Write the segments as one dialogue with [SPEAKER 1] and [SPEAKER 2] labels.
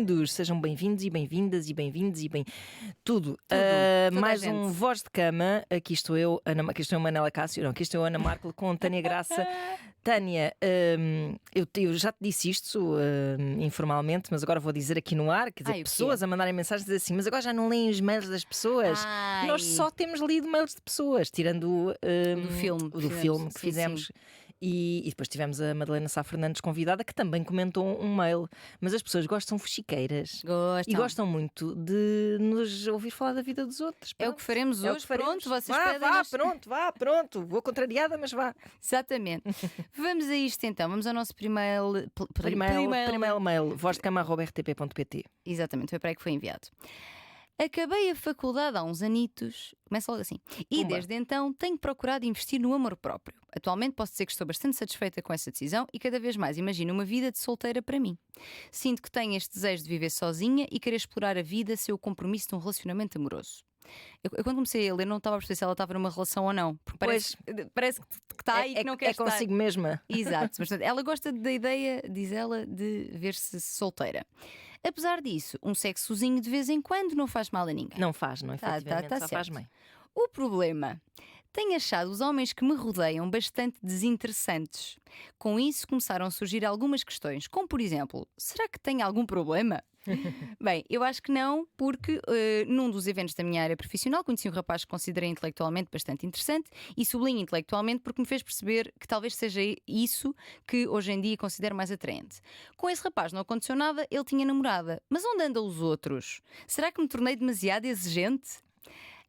[SPEAKER 1] bem-vindos, sejam bem-vindos e bem-vindas e bem-vindos e bem... Tudo. Mais um Voz de Cama. Aqui estou eu, Manela Cássio, não, aqui estou eu, Ana Marco, com Tânia Graça. Tânia, eu já te disse isto informalmente, mas agora vou dizer aqui no ar, quer dizer, pessoas a mandarem mensagens dizer assim, mas agora já não leem os mails das pessoas. Nós só temos lido mails de pessoas, tirando o do filme que fizemos. Sim. E depois tivemos a Madalena Sá Fernandes convidada, que também comentou um mail. Mas as pessoas gostam fuxiqueiras.
[SPEAKER 2] Gostam.
[SPEAKER 1] E gostam muito de nos ouvir falar da vida dos outros.
[SPEAKER 2] Pronto. É o que faremos hoje. Pronto, vocês
[SPEAKER 1] pedem. Pronto. Vou contrariada, mas vá.
[SPEAKER 2] Exatamente. Vamos a isto então. Vamos ao nosso primeiro
[SPEAKER 1] mail. vozdecama@rtp.pt.
[SPEAKER 2] Exatamente, foi para aí que foi enviado. Acabei a faculdade há uns anitos, começa logo assim, e desde então tenho procurado investir no amor próprio. Atualmente posso dizer que estou bastante satisfeita com essa decisão e cada vez mais imagino uma vida de solteira para mim. Sinto que tenho este desejo de viver sozinha e querer explorar a vida sem o compromisso de um relacionamento amoroso. Eu quando comecei a ler não estava a perceber se ela estava numa relação ou não, porque parece que está aí e que não quer estar.
[SPEAKER 1] É consigo mesma.
[SPEAKER 2] Exato, mas ela gosta da ideia, diz ela, de ver-se solteira. Apesar disso, um sexozinho de vez em quando não faz mal a ninguém.
[SPEAKER 1] Não faz, não, efetivamente, só
[SPEAKER 2] certo.
[SPEAKER 1] faz bem.
[SPEAKER 2] O problema, tenho achado os homens que me rodeiam bastante desinteressantes. Com isso começaram a surgir algumas questões, como por exemplo, será que tenho algum problema? Bem, eu acho que não, porque num dos eventos da minha área profissional conheci um rapaz que considerei intelectualmente bastante interessante e sublinho intelectualmente porque me fez perceber que talvez seja isso que hoje em dia considero mais atraente. Com esse rapaz não aconteceu nada, ele tinha namorada. Mas onde andam os outros? Será que me tornei demasiado exigente?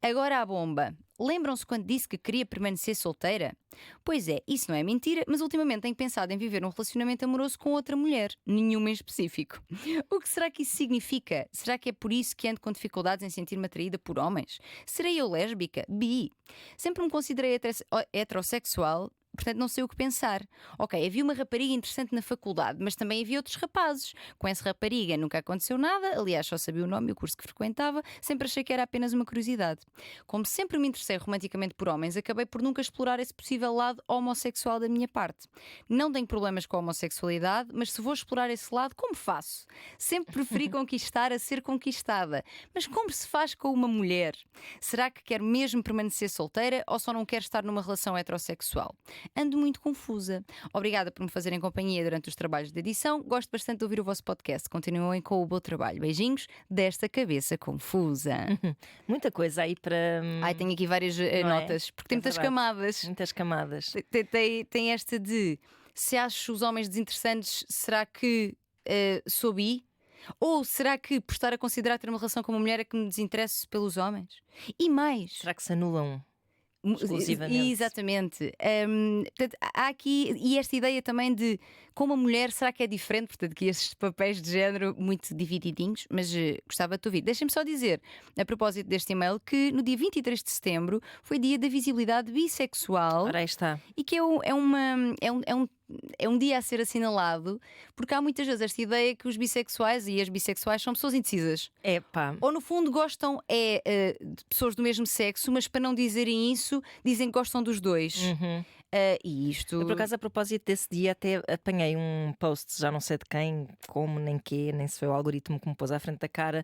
[SPEAKER 2] Agora a bomba. Lembram-se quando disse que queria permanecer solteira? Pois é, isso não é mentira, mas ultimamente tenho pensado em viver um relacionamento amoroso com outra mulher, nenhuma em específico. O que será que isso significa? Será que é por isso que ando com dificuldades em sentir-me atraída por homens? Serei eu lésbica? Bi? Sempre me considerei heterossexual. Portanto, não sei o que pensar. Ok, havia uma rapariga interessante na faculdade, mas também havia outros rapazes. Com essa rapariga nunca aconteceu nada, aliás, só sabia o nome e o curso que frequentava, sempre achei que era apenas uma curiosidade. Como sempre me interessei romanticamente por homens, acabei por nunca explorar esse possível lado homossexual da minha parte. Não tenho problemas com a homossexualidade, mas se vou explorar esse lado, como faço? Sempre preferi conquistar a ser conquistada. Mas como se faz com uma mulher? Será que quero mesmo permanecer solteira ou só não quero estar numa relação heterossexual? Ando muito confusa. Obrigada por me fazerem companhia durante os trabalhos de edição. Gosto bastante de ouvir o vosso podcast. Continuem com o bom trabalho. Beijinhos desta cabeça confusa.
[SPEAKER 1] Muita coisa aí para...
[SPEAKER 2] tenho aqui várias notas, porque tem muitas camadas.
[SPEAKER 1] Muitas camadas.
[SPEAKER 2] Tem esta de, se acho os homens desinteressantes, será que sou bi? Ou será que por estar a considerar ter uma relação com uma mulher é que me desinteresso pelos homens? E mais...
[SPEAKER 1] Será que se anulam? Exclusivamente.
[SPEAKER 2] Exatamente. Portanto, há aqui e esta ideia também de como a mulher, será que é diferente? Portanto, que esses papéis de género muito divididinhos, mas gostava de te ouvir. Deixem-me só dizer, a propósito deste e-mail, que no dia 23 de setembro foi dia da visibilidade bissexual.
[SPEAKER 1] Ora, aí está.
[SPEAKER 2] E que é um dia a ser assinalado, porque há muitas vezes esta ideia que os bissexuais e as bissexuais são pessoas indecisas. Ou no fundo gostam de pessoas do mesmo sexo, mas para não dizerem isso, dizem que gostam dos dois. E isto...
[SPEAKER 1] Eu, por acaso, a propósito desse dia, até apanhei um post, já não sei de quem, como, nem quê, nem se foi o algoritmo que me pôs à frente da cara,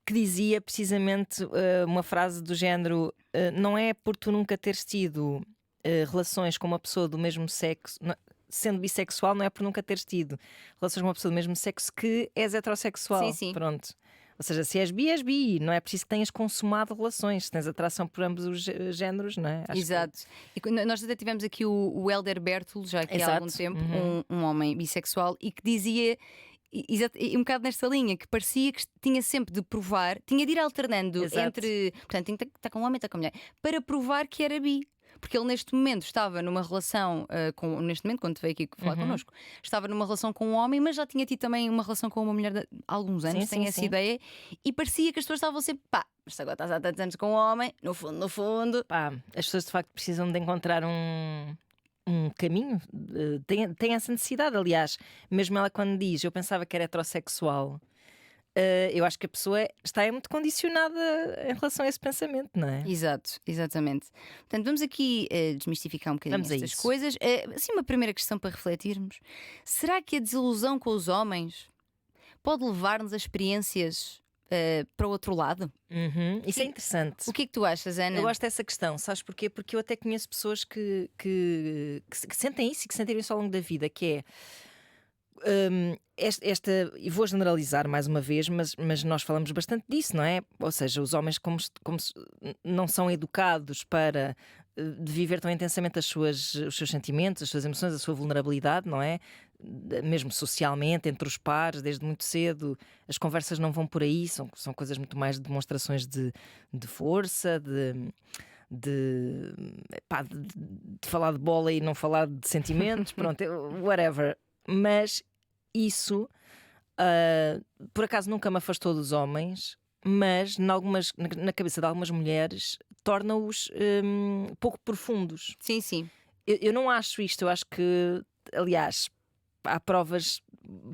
[SPEAKER 1] que dizia precisamente uma frase do género: não é por tu nunca teres tido relações com uma pessoa do mesmo sexo... Sendo bissexual, não é por nunca teres tido relações com uma pessoa do mesmo sexo que és heterossexual.
[SPEAKER 2] Sim.
[SPEAKER 1] Pronto. Ou seja, se és bi, não é preciso que tenhas consumado relações, se tens atração por ambos os géneros, não é?
[SPEAKER 2] Exato. E nós até tivemos aqui o Helder Bertolo, já que há algum tempo, um homem bissexual, e que dizia. Um bocado nesta linha, que parecia que tinha sempre de provar, tinha de ir alternando entre. Portanto, tinha que estar com um homem e estar com uma mulher, para provar que era bi. Porque ele neste momento estava numa relação neste momento, quando veio aqui falar connosco, estava numa relação com um homem, mas já tinha tido também uma relação com uma mulher há alguns anos, tem essa ideia, e parecia que as pessoas estavam sempre, mas agora estás há tantos anos com um homem, no fundo.
[SPEAKER 1] As pessoas de facto precisam de encontrar um caminho, tem essa necessidade. Aliás, mesmo ela quando diz eu pensava que era heterossexual, eu acho que a pessoa está muito condicionada em relação a esse pensamento, não é?
[SPEAKER 2] Exatamente. Portanto, vamos aqui desmistificar um bocadinho estas coisas. Assim, uma primeira questão para refletirmos: será que a desilusão com os homens pode levar-nos a experiências para o outro lado?
[SPEAKER 1] Isso é interessante.
[SPEAKER 2] O que é que tu achas, Ana?
[SPEAKER 1] Eu gosto dessa questão, sabes porquê? Porque eu até conheço pessoas que sentem isso e que sentem isso ao longo da vida, que é e vou generalizar mais uma vez, mas nós falamos bastante disso, não é? Ou seja, os homens não são educados para de viver tão intensamente os seus sentimentos, as suas emoções, a sua vulnerabilidade, não é? Mesmo socialmente, entre os pares, desde muito cedo, as conversas não vão por aí, são coisas muito mais de demonstrações de força, de falar de bola e não falar de sentimentos, pronto, whatever. Mas isso, por acaso, nunca me afastou dos homens, mas na cabeça de algumas mulheres torna-os pouco profundos.
[SPEAKER 2] Sim, sim.
[SPEAKER 1] Eu não acho isto, eu acho que, aliás, há provas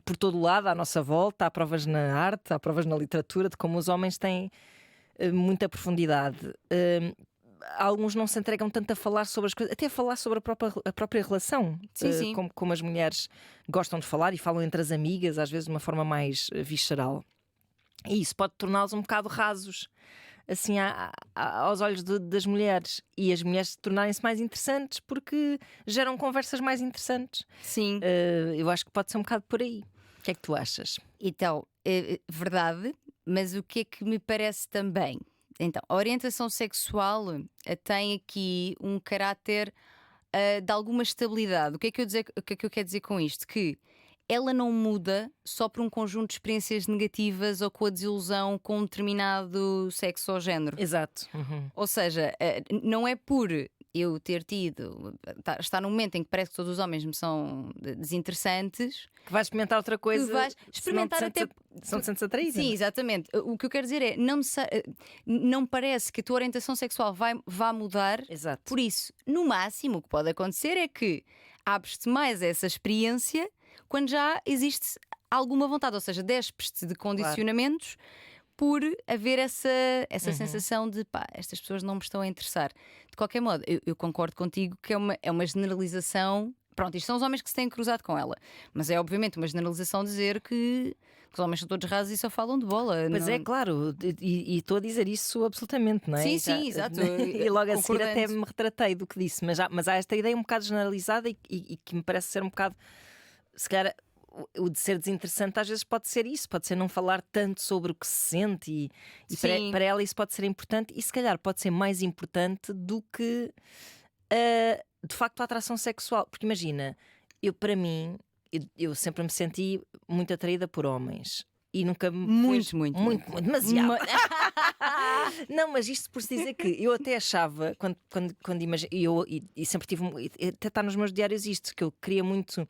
[SPEAKER 1] por todo o lado, à nossa volta, há provas na arte, há provas na literatura de como os homens têm muita profundidade. Alguns não se entregam tanto a falar sobre as coisas, até a falar sobre a própria relação,
[SPEAKER 2] Sim.
[SPEAKER 1] como as mulheres gostam de falar e falam entre as amigas, às vezes de uma forma mais visceral. E isso pode torná-los um bocado rasos, assim, aos olhos das mulheres. E as mulheres tornarem-se mais interessantes porque geram conversas mais interessantes.
[SPEAKER 2] Sim.
[SPEAKER 1] Eu acho que pode ser um bocado por aí. O que é que tu achas?
[SPEAKER 2] Então, verdade, mas o que é que me parece também? Então, a orientação sexual tem aqui um caráter de alguma estabilidade. O que é que eu quero dizer com isto? Que ela não muda só por um conjunto de experiências negativas ou com a desilusão com um determinado sexo ou género.
[SPEAKER 1] Exato.
[SPEAKER 2] Ou seja, não é por eu ter tido, está num momento em que parece que todos os homens me são desinteressantes,
[SPEAKER 1] que vais experimentar outra coisa,
[SPEAKER 2] que vais experimentar até.
[SPEAKER 1] São de sentes atraídos.
[SPEAKER 2] Sim, exatamente. O que eu quero dizer é, não parece que a tua orientação sexual vá mudar.
[SPEAKER 1] Exato.
[SPEAKER 2] Por isso, no máximo, o que pode acontecer é que abres-te mais a essa experiência quando já existe alguma vontade, ou seja, despes-te de condicionamentos. Claro. Por haver essa sensação de pá, estas pessoas não me estão a interessar. De qualquer modo, eu concordo contigo que é uma generalização. Pronto, isto são os homens que se têm cruzado com ela, mas é obviamente uma generalização dizer que os homens são todos rasos e só falam de bola.
[SPEAKER 1] Pois
[SPEAKER 2] não...
[SPEAKER 1] é, claro, e estou a dizer isso absolutamente, não é?
[SPEAKER 2] Sim, exato.
[SPEAKER 1] E logo a seguir até me retratei do que disse, mas há esta ideia um bocado generalizada e que me parece ser um bocado, se calhar, o de ser desinteressante às vezes pode ser isso, pode ser não falar tanto sobre o que se sente e para ela isso pode ser importante e se calhar pode ser mais importante do que de facto a atração sexual, porque imagina, para mim eu sempre me senti muito atraída por homens e nunca
[SPEAKER 2] muito,
[SPEAKER 1] demasiado. Não, mas isto por se dizer que eu até achava quando imagino, e sempre tive, até está nos meus diários isto, que eu queria muito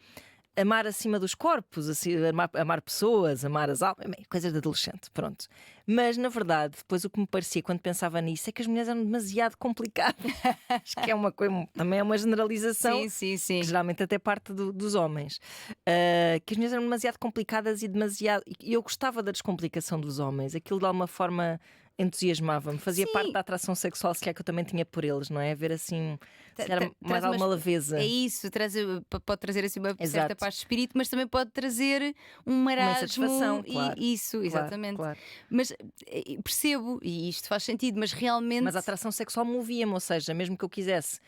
[SPEAKER 1] amar acima dos corpos, assim, amar pessoas, amar as almas, coisas de adolescente, pronto. Mas na verdade, depois o que me parecia quando pensava nisso é que as mulheres eram demasiado complicadas. Acho que é uma coisa, também é uma generalização,
[SPEAKER 2] sim.
[SPEAKER 1] Que geralmente até parte dos homens. Que as mulheres eram demasiado complicadas e demasiado. E eu gostava da descomplicação dos homens, aquilo de alguma forma entusiasmava-me, fazia parte da atração sexual se calhar que eu também tinha por eles, não é? Ver assim mais alguma leveza.
[SPEAKER 2] É isso, pode trazer assim uma certa paz de espírito, mas também pode trazer um marasmo.
[SPEAKER 1] Uma satisfação, claro.
[SPEAKER 2] Isso, exatamente.
[SPEAKER 1] Claro.
[SPEAKER 2] Mas percebo, e isto faz sentido, mas realmente.
[SPEAKER 1] Mas a atração sexual movia-me, ou seja, mesmo que eu quisesse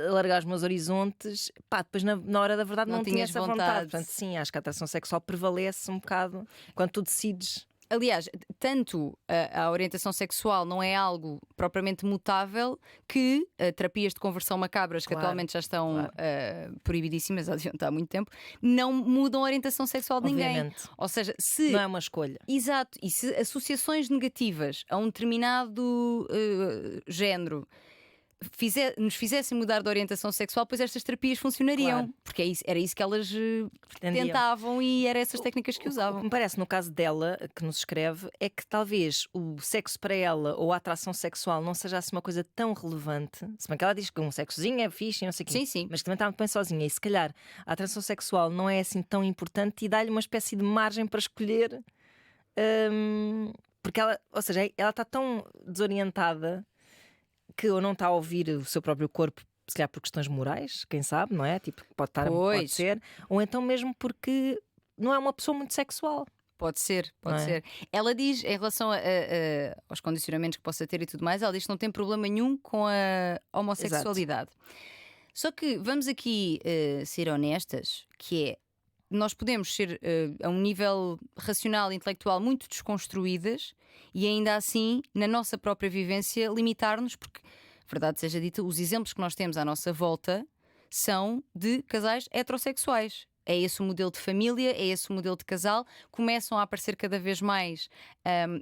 [SPEAKER 1] alargar os meus horizontes, depois na hora da verdade não tinha essa vontade. Portanto, sim, acho que a atração sexual prevalece um bocado quando tu decides.
[SPEAKER 2] Aliás, tanto a orientação sexual não é algo propriamente mutável que terapias de conversão macabras, que atualmente já estão proibidíssimas, já deviam estar há muito tempo, não mudam a orientação sexual de ninguém. Ou seja, se
[SPEAKER 1] não é uma escolha.
[SPEAKER 2] Exato, e se associações negativas a um determinado género nos fizessem mudar de orientação sexual, pois estas terapias funcionariam. Claro. Porque era isso que elas tentavam e eram essas técnicas que usavam.
[SPEAKER 1] O que me parece no caso dela, que nos escreve, é que talvez o sexo para ela ou a atração sexual não seja assim uma coisa tão relevante. Se bem que ela diz que um sexozinho é fixe e não sei o quê.
[SPEAKER 2] Sim.
[SPEAKER 1] Mas também está muito bem sozinha. E se calhar a atração sexual não é assim tão importante e dá-lhe uma espécie de margem para escolher. Porque ela, ou seja, ela está tão desorientada que ou não está a ouvir o seu próprio corpo, se calhar por questões morais, quem sabe, não é? Tipo, pode ser, ou então mesmo porque não é uma pessoa muito sexual.
[SPEAKER 2] Pode ser, pode
[SPEAKER 1] Não é?
[SPEAKER 2] ser. Ela diz, em relação aos condicionamentos que possa ter e tudo mais, ela diz que não tem problema nenhum com a homossexualidade. Só que vamos aqui ser honestas, que é, nós podemos ser a um nível racional e intelectual muito desconstruídas e ainda assim, na nossa própria vivência, limitar-nos, porque, verdade seja dita, os exemplos que nós temos à nossa volta são de casais heterossexuais. É esse o modelo de família, é esse o modelo de casal. Começam a aparecer cada vez mais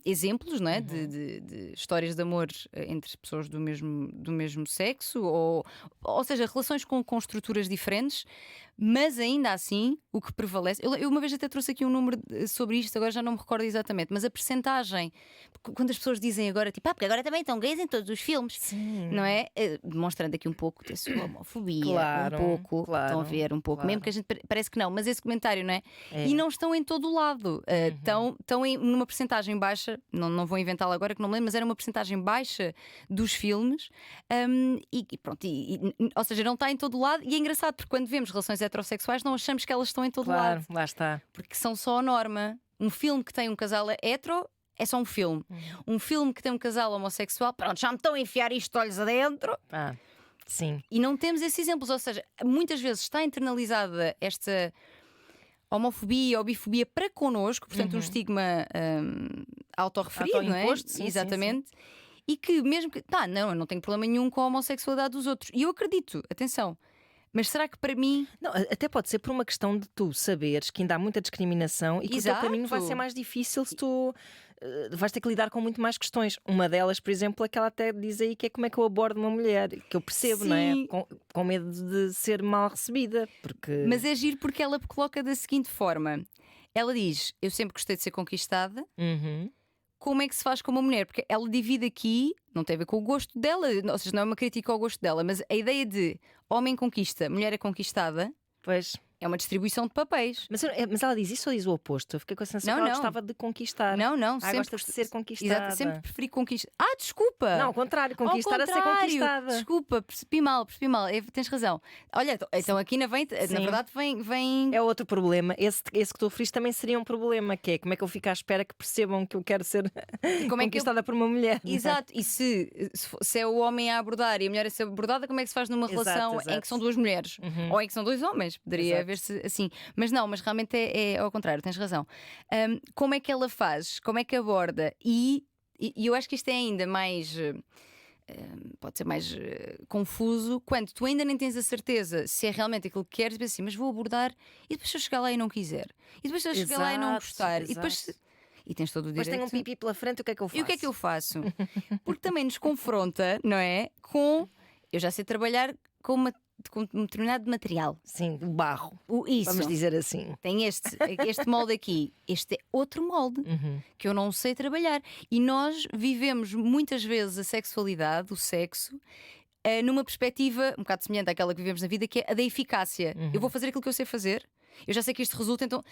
[SPEAKER 2] exemplos, não é? De histórias de amor entre pessoas do mesmo sexo, ou seja, relações com estruturas diferentes. Mas ainda assim, o que prevalece. Eu uma vez até trouxe aqui um número sobre isto, agora já não me recordo exatamente, mas a percentagem, quando as pessoas dizem agora, tipo, porque agora também estão gays em todos os filmes,
[SPEAKER 1] Sim.
[SPEAKER 2] não é? Demonstrando aqui um pouco da sua homofobia,
[SPEAKER 1] Claro,
[SPEAKER 2] um pouco,
[SPEAKER 1] claro,
[SPEAKER 2] estão a ver um pouco,
[SPEAKER 1] claro.
[SPEAKER 2] mesmo que a gente parece que não, mas esse comentário, não é?
[SPEAKER 1] É.
[SPEAKER 2] E não estão em todo o lado, estão numa percentagem baixa, não vou inventá-la agora que não me lembro, mas era uma percentagem baixa dos filmes, e pronto, ou seja, não está em todo o lado, e é engraçado porque quando vemos relações heterossexuais não achamos que elas estão em todo o
[SPEAKER 1] Claro,
[SPEAKER 2] lado,
[SPEAKER 1] lá está.
[SPEAKER 2] porque são só a norma. Um filme que tem um casal hetero é só um filme. Um filme que tem um casal homossexual, pronto, já me estão a enfiar isto de olhos adentro.
[SPEAKER 1] Sim.
[SPEAKER 2] E não temos esses exemplos, ou seja, muitas vezes está internalizada esta homofobia ou bifobia para connosco, portanto, um estigma autorreferido, não é?
[SPEAKER 1] Autoimposto, sim,
[SPEAKER 2] Exatamente. E que mesmo que, não, eu não tenho problema nenhum com a homossexualidade dos outros. E eu acredito, atenção. Mas será que para mim.
[SPEAKER 1] Não, até pode ser por uma questão de tu saberes que ainda há muita discriminação e que o teu caminho vai ser mais difícil se tu vais ter que lidar com muito mais questões. Uma delas, por exemplo, é que ela até diz aí que é como é que eu abordo uma mulher, que eu percebo, não é?
[SPEAKER 2] Sim.
[SPEAKER 1] Com medo de ser mal recebida. Porque...
[SPEAKER 2] Mas é giro porque ela coloca da seguinte forma: ela diz, eu sempre gostei de ser conquistada. Como é que se faz com uma mulher? Porque ela divide aqui, não tem a ver com o gosto dela, ou seja, não é uma crítica ao gosto dela, mas a ideia de homem conquista, mulher é conquistada,
[SPEAKER 1] Pois.
[SPEAKER 2] é uma distribuição de papéis.
[SPEAKER 1] Mas ela diz isso ou diz o oposto? Eu fiquei com a sensação que ela gostava de conquistar.
[SPEAKER 2] Não, sempre
[SPEAKER 1] gosta de ser conquistada.
[SPEAKER 2] Exato, sempre preferi conquistar. Desculpa!
[SPEAKER 1] Não, ao contrário, conquistar
[SPEAKER 2] Ao
[SPEAKER 1] a ser conquistada.
[SPEAKER 2] Desculpa, percebi mal. Tens razão. Olha, então aqui na verdade vem.
[SPEAKER 1] É outro problema. Esse que tu referiste também seria um problema, que é como é que eu fico à espera que percebam que eu quero ser conquistada por uma mulher.
[SPEAKER 2] Exato, e se é o homem a abordar e a mulher a ser abordada, como é que se faz numa relação em que são duas mulheres? Ou em que são dois homens? Poderia haver-se assim. Mas não, mas realmente é ao contrário, tens razão. Como é que ela faz? Como é que aborda? E eu acho que isto é ainda mais. Pode ser mais confuso quando tu ainda nem tens a certeza se é realmente aquilo que queres e pensas assim, mas vou abordar e depois se eu chegar lá e não quiser, e depois se eu chegar lá e não gostar, e depois. E tens todo o direito.
[SPEAKER 1] Depois tenho um pipi pela frente, o que é que eu faço?
[SPEAKER 2] E o que é que eu faço? Porque também nos confronta, não é? Com. Eu já sei trabalhar com um determinado material.
[SPEAKER 1] Sim, o barro.
[SPEAKER 2] Isso.
[SPEAKER 1] Vamos dizer assim.
[SPEAKER 2] Tem este molde aqui. Este é outro molde que eu não sei trabalhar. E nós vivemos muitas vezes a sexualidade, o sexo, numa perspectiva um bocado semelhante àquela que vivemos na vida, que é a da eficácia. Eu vou fazer aquilo que eu sei fazer. Eu já sei que isto resulta, então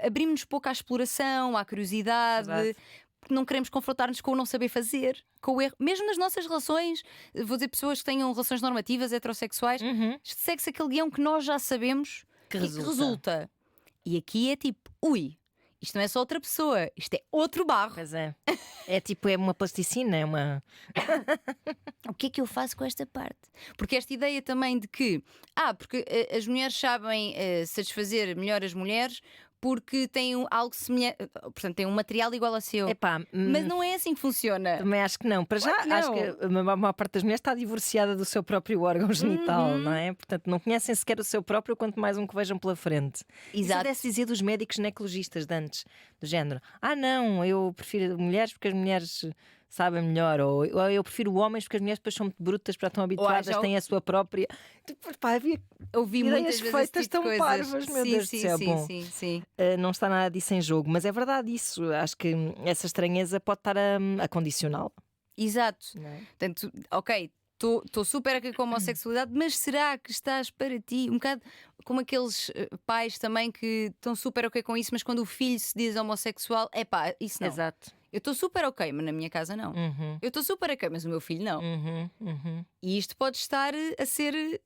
[SPEAKER 2] abrimos-nos pouco à exploração, à curiosidade.
[SPEAKER 1] Exato.
[SPEAKER 2] Porque não queremos confrontar-nos com o não saber fazer, com o erro, mesmo nas nossas relações. Vou dizer, pessoas que tenham relações normativas, heterossexuais, segue-se aquele guião que nós já sabemos que resulta. E aqui é tipo, isto não é só outra pessoa, isto é outro barro.
[SPEAKER 1] Pois é. É uma plasticina, é uma.
[SPEAKER 2] O que é que eu faço com esta parte? Porque esta ideia também de que, porque as mulheres sabem satisfazer melhor as mulheres porque têm algo semelhante, portanto, têm um material igual ao seu. Mas não é assim que funciona.
[SPEAKER 1] Também acho que não. Para já, acho que a maior parte das mulheres está divorciada do seu próprio órgão genital, não é? Portanto, não conhecem sequer o seu próprio, quanto mais um que vejam pela frente.
[SPEAKER 2] Exato.
[SPEAKER 1] Isso deve dizer dos médicos ginecologistas de antes, do género: não, eu prefiro mulheres porque as mulheres sabem melhor, ou eu prefiro homens porque as mulheres depois são muito brutas, para estão habituadas, têm a sua própria.
[SPEAKER 2] Ouvi muitas vezes
[SPEAKER 1] feitas tão
[SPEAKER 2] coisas.
[SPEAKER 1] Parvas, meu Deus do céu. Bom,
[SPEAKER 2] sim.
[SPEAKER 1] Não está nada disso em jogo, mas é verdade isso. Acho que essa estranheza pode estar a condicioná-lo.
[SPEAKER 2] Exato.
[SPEAKER 1] É?
[SPEAKER 2] Portanto, ok, estou super aqui com a homossexualidade, mas será que estás para ti? Um bocado como aqueles pais também que estão super ok com isso, mas quando o filho se diz homossexual, isso não.
[SPEAKER 1] Exato.
[SPEAKER 2] Eu estou super ok, mas na minha casa não. Eu estou super ok, mas o meu filho não. E isto pode estar a ser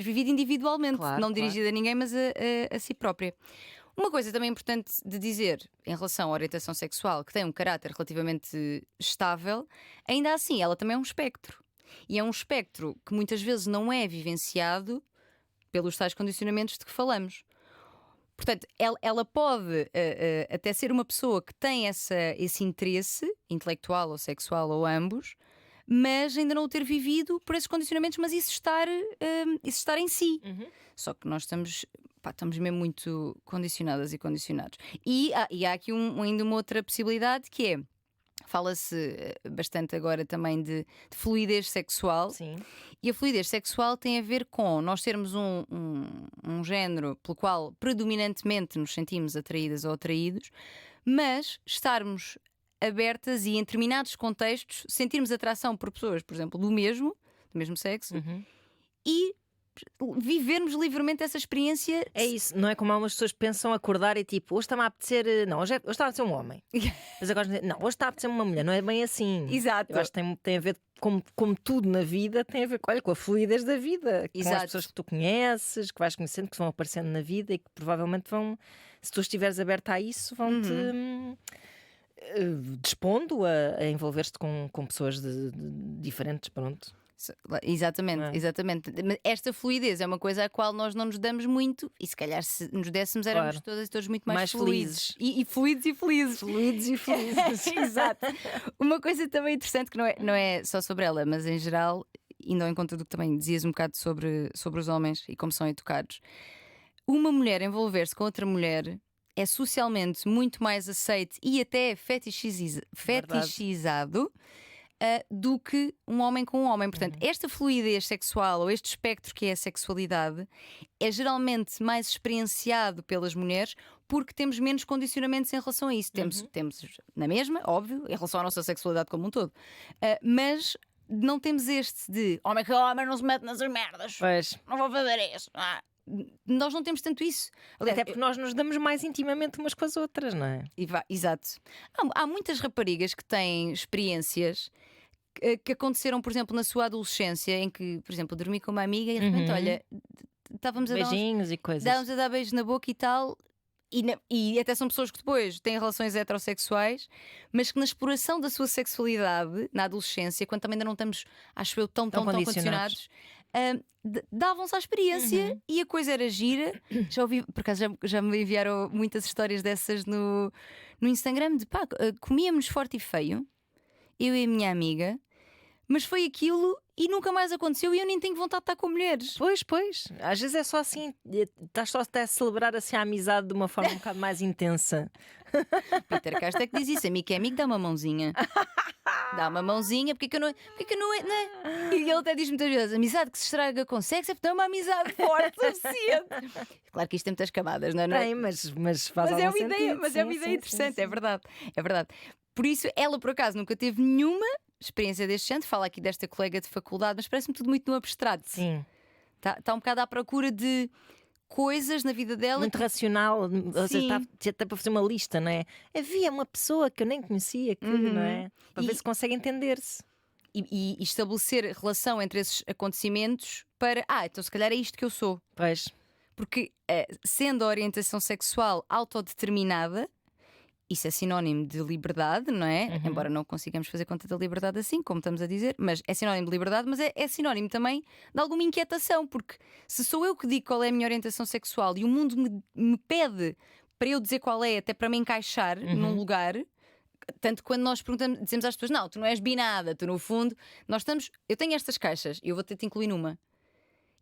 [SPEAKER 2] vivido individualmente,
[SPEAKER 1] Claro,
[SPEAKER 2] não dirigido a ninguém, mas a si própria. Uma coisa também importante de dizer em relação à orientação sexual, que tem um caráter relativamente estável, ainda assim ela também é um espectro. E é um espectro que muitas vezes não é vivenciado pelos tais condicionamentos de que falamos. Portanto, ela pode até ser uma pessoa que tem esse interesse intelectual ou sexual ou ambos, mas ainda não o ter vivido por esses condicionamentos, mas isso estar em si. Só que nós estamos mesmo muito condicionadas e condicionados. E há aqui ainda uma outra possibilidade que é. Fala-se bastante agora também de fluidez sexual.
[SPEAKER 1] Sim.
[SPEAKER 2] E a fluidez sexual tem a ver com nós termos um género pelo qual predominantemente nos sentimos atraídas ou atraídos, mas estarmos abertas e em determinados contextos sentirmos atração por pessoas, por exemplo, do mesmo sexo e vivermos livremente essa experiência.
[SPEAKER 1] É isso, não é como algumas pessoas pensam acordar e tipo, hoje está-me a apetecer. Não, hoje está a apetecer um homem. Mas agora, não, hoje está a apetecer uma mulher, não é bem assim.
[SPEAKER 2] Exato.
[SPEAKER 1] Eu acho que tem a ver, como tudo na vida, tem a ver com a fluidez da vida. Com
[SPEAKER 2] Exato.
[SPEAKER 1] as pessoas que tu conheces, que vais conhecendo, que vão aparecendo na vida e que provavelmente vão, se tu estiveres aberta a isso, vão-te dispondo a envolver-te com pessoas diferentes, pronto.
[SPEAKER 2] Exatamente, exatamente. Mas esta fluidez é uma coisa à qual nós não nos damos muito, e se calhar se nos dessemos éramos todas e todos muito mais felizes. E fluidos e felizes.
[SPEAKER 1] Fluidos e felizes.
[SPEAKER 2] Exato. Uma coisa também interessante que não é só sobre ela, mas em geral, indo ao encontro do que também dizias um bocado sobre os homens e como são educados. Uma mulher envolver-se com outra mulher é socialmente muito mais aceite e até fetichizado do que um homem com um homem. Portanto, esta fluidez sexual ou este espectro que é a sexualidade é geralmente mais experienciado pelas mulheres porque temos menos condicionamentos em relação a isso. Temos na mesma, óbvio, em relação à nossa sexualidade como um todo. Mas não temos este de homem que homem não se mete nessas merdas.
[SPEAKER 1] Pois.
[SPEAKER 2] Não vou fazer isso. Nós não temos tanto isso.
[SPEAKER 1] Até porque nós nos damos mais intimamente umas com as outras, não é?
[SPEAKER 2] Exato. Há muitas raparigas que têm experiências que aconteceram, por exemplo, na sua adolescência, em que, por exemplo, dormi com uma amiga e de repente, olha, estávamos a
[SPEAKER 1] beijinhos e coisas.
[SPEAKER 2] Estávamos a dar beijos na boca e tal. E até são pessoas que depois têm relações heterossexuais, mas que na exploração da sua sexualidade na adolescência, quando também ainda não estamos, acho eu, tão condicionados, davam-se à experiência e a coisa era gira. Já ouvi, por acaso já me enviaram muitas histórias dessas no Instagram de comíamos forte e feio, eu e a minha amiga, mas foi aquilo e nunca mais aconteceu e eu nem tenho vontade de estar com mulheres.
[SPEAKER 1] Pois. Às vezes é só assim, estás só até a celebrar assim a amizade de uma forma um bocado mais intensa.
[SPEAKER 2] Peter Castro é que diz isso. Amigo que é amigo, dá uma mãozinha. Dá uma mãozinha, porque eu não é? E ele até diz muitas vezes: amizade que se estraga com sexo é porque não é uma amizade forte o suficiente. Claro que isto tem muitas camadas, não é?
[SPEAKER 1] Tem, mas faz algum sentido.
[SPEAKER 2] Mas é uma ideia interessante, sim. É verdade. Por isso, ela por acaso nunca teve nenhuma experiência deste género. Fala aqui desta colega de faculdade, mas parece-me tudo muito no abstrato.
[SPEAKER 1] Sim.
[SPEAKER 2] Está um bocado à procura de coisas na vida dela.
[SPEAKER 1] Muito racional, ou seja, está até para fazer uma lista, não é? Havia uma pessoa que eu nem conhecia, que, não é? Para ver se consegue entender-se.
[SPEAKER 2] E estabelecer relação entre esses acontecimentos para, então se calhar é isto que eu sou.
[SPEAKER 1] Pois.
[SPEAKER 2] Porque sendo a orientação sexual autodeterminada, isso é sinónimo de liberdade, não é? Embora não consigamos fazer conta da liberdade assim, como estamos a dizer, mas é sinónimo de liberdade, mas é sinónimo também de alguma inquietação, porque se sou eu que digo qual é a minha orientação sexual e o mundo me pede para eu dizer qual é, até para me encaixar num lugar, tanto quando nós dizemos às pessoas, não, tu não és binada, tu no fundo, eu tenho estas caixas e eu vou ter de te incluir numa.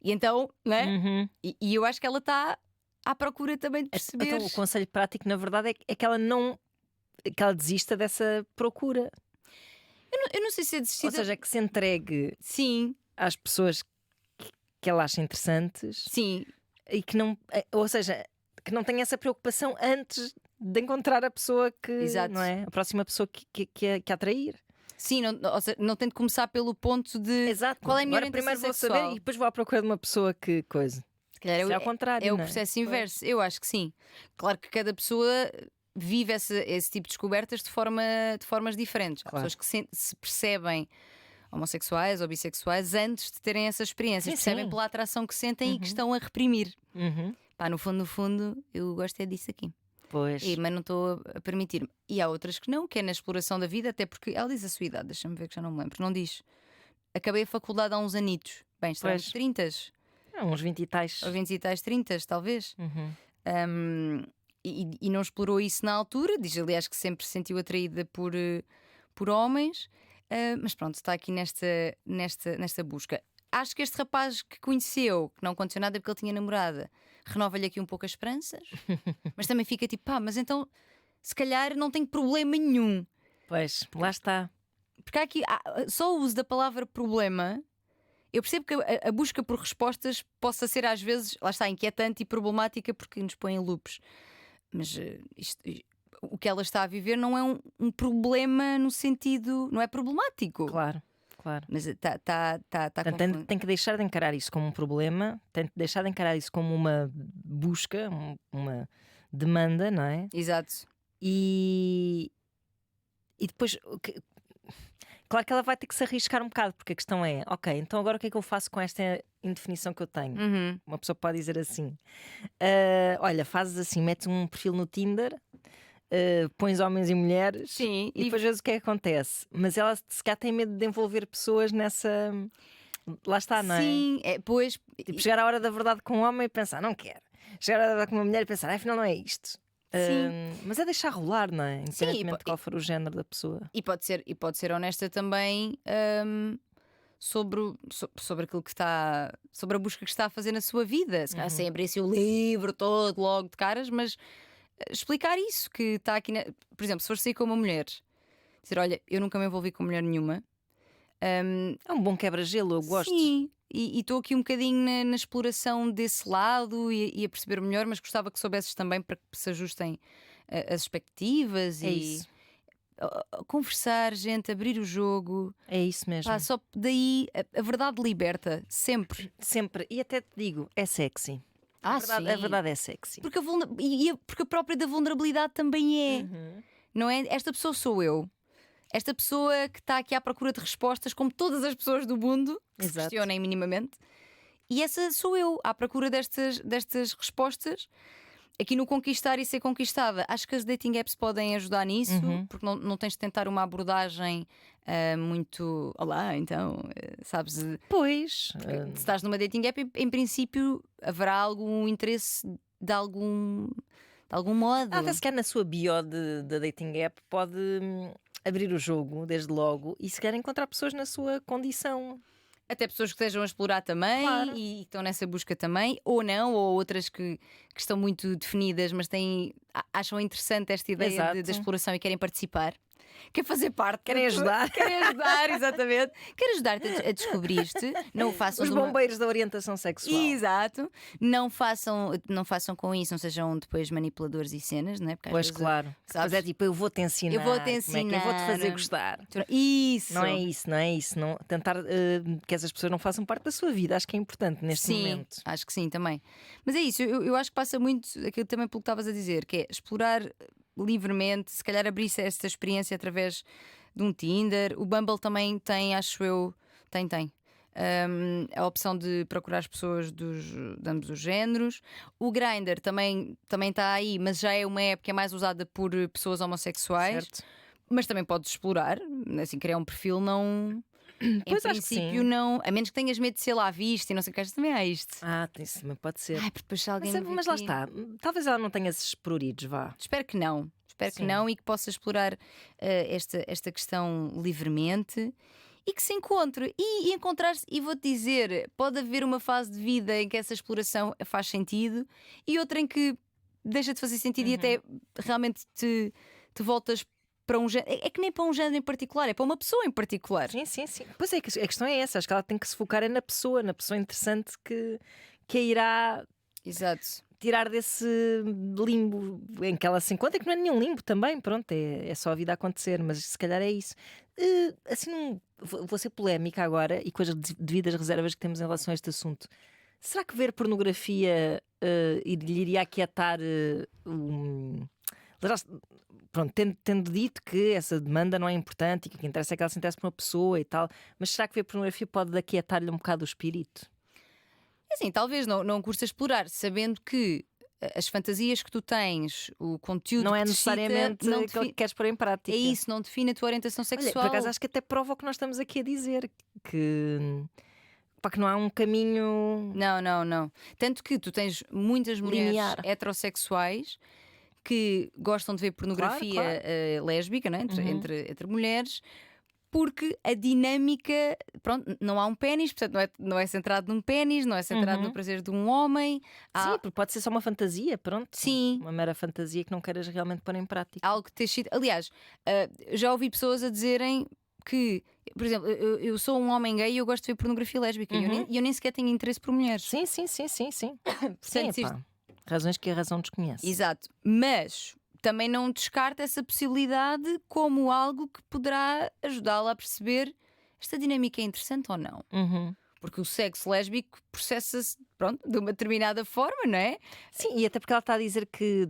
[SPEAKER 2] E então, não é? E eu acho que ela está à procura também de perceber.
[SPEAKER 1] Então, o conselho prático, na verdade, é que ela que ela desista dessa procura.
[SPEAKER 2] Eu não sei se é desistir.
[SPEAKER 1] Ou seja, que se entregue às pessoas que ela acha interessantes.
[SPEAKER 2] Sim.
[SPEAKER 1] E que não. Ou seja, que não tenha essa preocupação antes de encontrar a pessoa que.
[SPEAKER 2] Exato.
[SPEAKER 1] Não é? A próxima pessoa que atrair.
[SPEAKER 2] Sim, ou seja, não tem de começar pelo ponto de.
[SPEAKER 1] Exato.
[SPEAKER 2] Qual é a minha
[SPEAKER 1] Agora,
[SPEAKER 2] orientação
[SPEAKER 1] primeiro
[SPEAKER 2] sexual?
[SPEAKER 1] vou saber e depois vou à procura de uma pessoa que coisa.
[SPEAKER 2] É
[SPEAKER 1] ao contrário,
[SPEAKER 2] é o processo inverso. Eu acho que sim. Claro que cada pessoa vive esse tipo de descobertas de formas diferentes. Há pessoas que se percebem homossexuais ou bissexuais antes de terem essas experiências. Percebem pela atração que sentem e que estão a reprimir. Pá, no fundo, eu gosto é disso aqui.
[SPEAKER 1] Pois.
[SPEAKER 2] Mas não estou a permitir-me. E há outras que não, que é na exploração da vida, até porque ela diz a sua idade, deixa-me ver que já não me lembro, não diz. Acabei a faculdade há uns anitos. Bem, está uns 30.
[SPEAKER 1] Uns 20 e tais.
[SPEAKER 2] Ou 20 e tais, 30, talvez.
[SPEAKER 1] Uhum.
[SPEAKER 2] E não explorou isso na altura. Diz, aliás, que sempre se sentiu atraída por homens. Mas pronto, está aqui nesta busca. Acho que este rapaz que conheceu, que não aconteceu nada porque ele tinha namorada, renova-lhe aqui um pouco as esperanças. Mas também fica tipo, mas então se calhar não tem problema nenhum.
[SPEAKER 1] Pois, lá está.
[SPEAKER 2] Porque há aqui só o uso da palavra problema. Eu percebo que a busca por respostas possa ser às vezes, lá está, inquietante e problemática porque nos põe em loops. Mas o que ela está a viver não é um problema no sentido, não é problemático.
[SPEAKER 1] Claro.
[SPEAKER 2] Mas
[SPEAKER 1] tem que deixar de encarar isso como um problema, tem que deixar de encarar isso como uma busca, uma demanda, não é?
[SPEAKER 2] Exato.
[SPEAKER 1] E depois, claro que ela vai ter que se arriscar um bocado, porque a questão é, ok, então agora o que é que eu faço com esta indefinição que eu tenho? Uma pessoa pode dizer assim: olha, fazes assim, metes um perfil no Tinder. Pões homens e mulheres.
[SPEAKER 2] Sim,
[SPEAKER 1] e depois vês o que é que acontece. Mas ela se calhar tem medo de envolver pessoas nessa. Lá está, não é?
[SPEAKER 2] Sim, pois.
[SPEAKER 1] Tipo, chegar à hora da verdade com um homem e pensar, não quero. Chegar à hora da verdade com uma mulher e pensar, afinal não é isto. Mas é deixar rolar, não é? Independentemente de qual for o género da pessoa.
[SPEAKER 2] E pode ser honesta também sobre aquilo que está. Sobre a busca que está a fazer na sua vida. Se calhar sem abrir assim o livro todo logo de caras, mas explicar isso que está aqui. Por exemplo, se for sair com uma mulher, dizer, olha, eu nunca me envolvi com mulher nenhuma.
[SPEAKER 1] É um bom quebra-gelo, eu gosto.
[SPEAKER 2] Sim, e estou aqui um bocadinho na exploração desse lado e a perceber melhor, mas gostava que soubesses também para que se ajustem as expectativas
[SPEAKER 1] Isso.
[SPEAKER 2] Conversar, gente, abrir o jogo.
[SPEAKER 1] É isso mesmo.
[SPEAKER 2] Só daí a verdade liberta, sempre.
[SPEAKER 1] Sempre. E até te digo, é sexy. A verdade é sexy.
[SPEAKER 2] Porque porque a própria da vulnerabilidade também é. Não é? Esta pessoa sou eu. Esta pessoa que está aqui à procura de respostas, como todas as pessoas do mundo, que se questionem minimamente. E essa sou eu, à procura destas respostas. Aqui no conquistar e ser conquistada, acho que as dating apps podem ajudar nisso, porque não tens de tentar uma abordagem muito. Olá, então, sabes?
[SPEAKER 1] Pois.
[SPEAKER 2] Se estás numa dating app, em princípio haverá algum interesse de algum modo.
[SPEAKER 1] Até se calhar na sua bio da dating app pode abrir o jogo desde logo e se quer encontrar pessoas na sua condição.
[SPEAKER 2] Até pessoas que estejam a explorar também,
[SPEAKER 1] claro.
[SPEAKER 2] e estão nessa busca também, ou não, ou outras que estão muito definidas, mas acham interessante esta ideia de exploração e querem participar. Quer fazer parte,
[SPEAKER 1] querem ajudar.
[SPEAKER 2] Querem ajudar, exatamente. Quero ajudar-te a descobrir-te. Não façam
[SPEAKER 1] os bombeiros da orientação sexual.
[SPEAKER 2] Exato. Não façam com isso, não sejam depois manipuladores e cenas, não é? Porque
[SPEAKER 1] pois claro.
[SPEAKER 2] Sabes?
[SPEAKER 1] Mas é tipo, eu vou-te ensinar.
[SPEAKER 2] Eu vou-te ensinar.
[SPEAKER 1] Como é que eu vou-te fazer gostar.
[SPEAKER 2] Isso.
[SPEAKER 1] Não é isso. Não, tentar que essas pessoas não façam parte da sua vida. Acho que é importante neste momento.
[SPEAKER 2] Acho que sim, também. Mas é isso, eu acho que passa muito aquilo também pelo que estavas a dizer, que é explorar livremente, se calhar abrir-se esta experiência através de um Tinder. O Bumble também tem, acho eu, tem a opção de procurar as pessoas de ambos os géneros. O Grindr também está aí, mas já é uma app que é mais usada por pessoas homossexuais.
[SPEAKER 1] Certo.
[SPEAKER 2] Mas também podes explorar, assim, criar um perfil não.
[SPEAKER 1] Pois
[SPEAKER 2] em princípio, não. A menos que tenhas medo de ser lá visto e não sei o que, também há isto.
[SPEAKER 1] Isso também pode ser.
[SPEAKER 2] Porque depois se alguém
[SPEAKER 1] mas lá está. Talvez ela não tenha esses pruridos, vá.
[SPEAKER 2] Espero que não. Que não e que possa explorar esta questão livremente e que se encontre. E encontrar-se, e vou-te dizer, pode haver uma fase de vida em que essa exploração faz sentido e outra em que deixa de fazer sentido e até realmente te voltas para um género. É que nem para um género em particular, é para uma pessoa em particular.
[SPEAKER 1] Sim. Pois é, a questão é essa. Acho que ela tem que se focar na pessoa interessante que a irá tirar desse limbo em que ela se encontra, que não é nenhum limbo também, pronto, é só a vida a acontecer, mas se calhar é isso. Assim, vou ser polémica agora e com as devidas reservas que temos em relação a este assunto. Será que ver pornografia lhe iria aquietar pronto, tendo dito que essa demanda não é importante e que o que interessa é que ela se interesse por uma pessoa e tal, mas será que ver pornografia pode aquietar-lhe um bocado o espírito?
[SPEAKER 2] Assim, talvez não custa explorar, sabendo que as fantasias que tu tens, o conteúdo
[SPEAKER 1] Não
[SPEAKER 2] que
[SPEAKER 1] é
[SPEAKER 2] te
[SPEAKER 1] necessariamente
[SPEAKER 2] excita,
[SPEAKER 1] aquilo que queres pôr em prática.
[SPEAKER 2] é isso, não define a tua orientação
[SPEAKER 1] Olha,
[SPEAKER 2] sexual.
[SPEAKER 1] por acaso acho que até prova o que nós estamos aqui a dizer, que, pá, que não há um caminho.
[SPEAKER 2] Não. Tanto que tu tens muitas mulheres
[SPEAKER 1] Linear.
[SPEAKER 2] heterossexuais que gostam de ver pornografia
[SPEAKER 1] Claro.
[SPEAKER 2] lésbica, não é?
[SPEAKER 1] Uhum.
[SPEAKER 2] Entre mulheres, porque a dinâmica, pronto, não há um pénis, portanto não é centrado num pénis, não é centrado no prazer de um homem. Há
[SPEAKER 1] Sim, porque pode ser só uma fantasia, pronto.
[SPEAKER 2] Sim.
[SPEAKER 1] Uma mera fantasia que não queiras realmente pôr em prática.
[SPEAKER 2] algo que tens sido. Aliás, já ouvi pessoas a dizerem que, por exemplo, eu sou um homem gay e eu gosto de ver pornografia lésbica e eu nem sequer tenho interesse por mulheres.
[SPEAKER 1] Sim. Sim,
[SPEAKER 2] Portanto,
[SPEAKER 1] epá, razões que a razão desconhece.
[SPEAKER 2] Exato, mas também não descarta essa possibilidade como algo que poderá ajudá-la a perceber esta dinâmica é interessante ou não.
[SPEAKER 1] Uhum.
[SPEAKER 2] Porque o sexo lésbico processa-se, pronto, de uma determinada forma, não é?
[SPEAKER 1] Sim, e até porque ela está a dizer que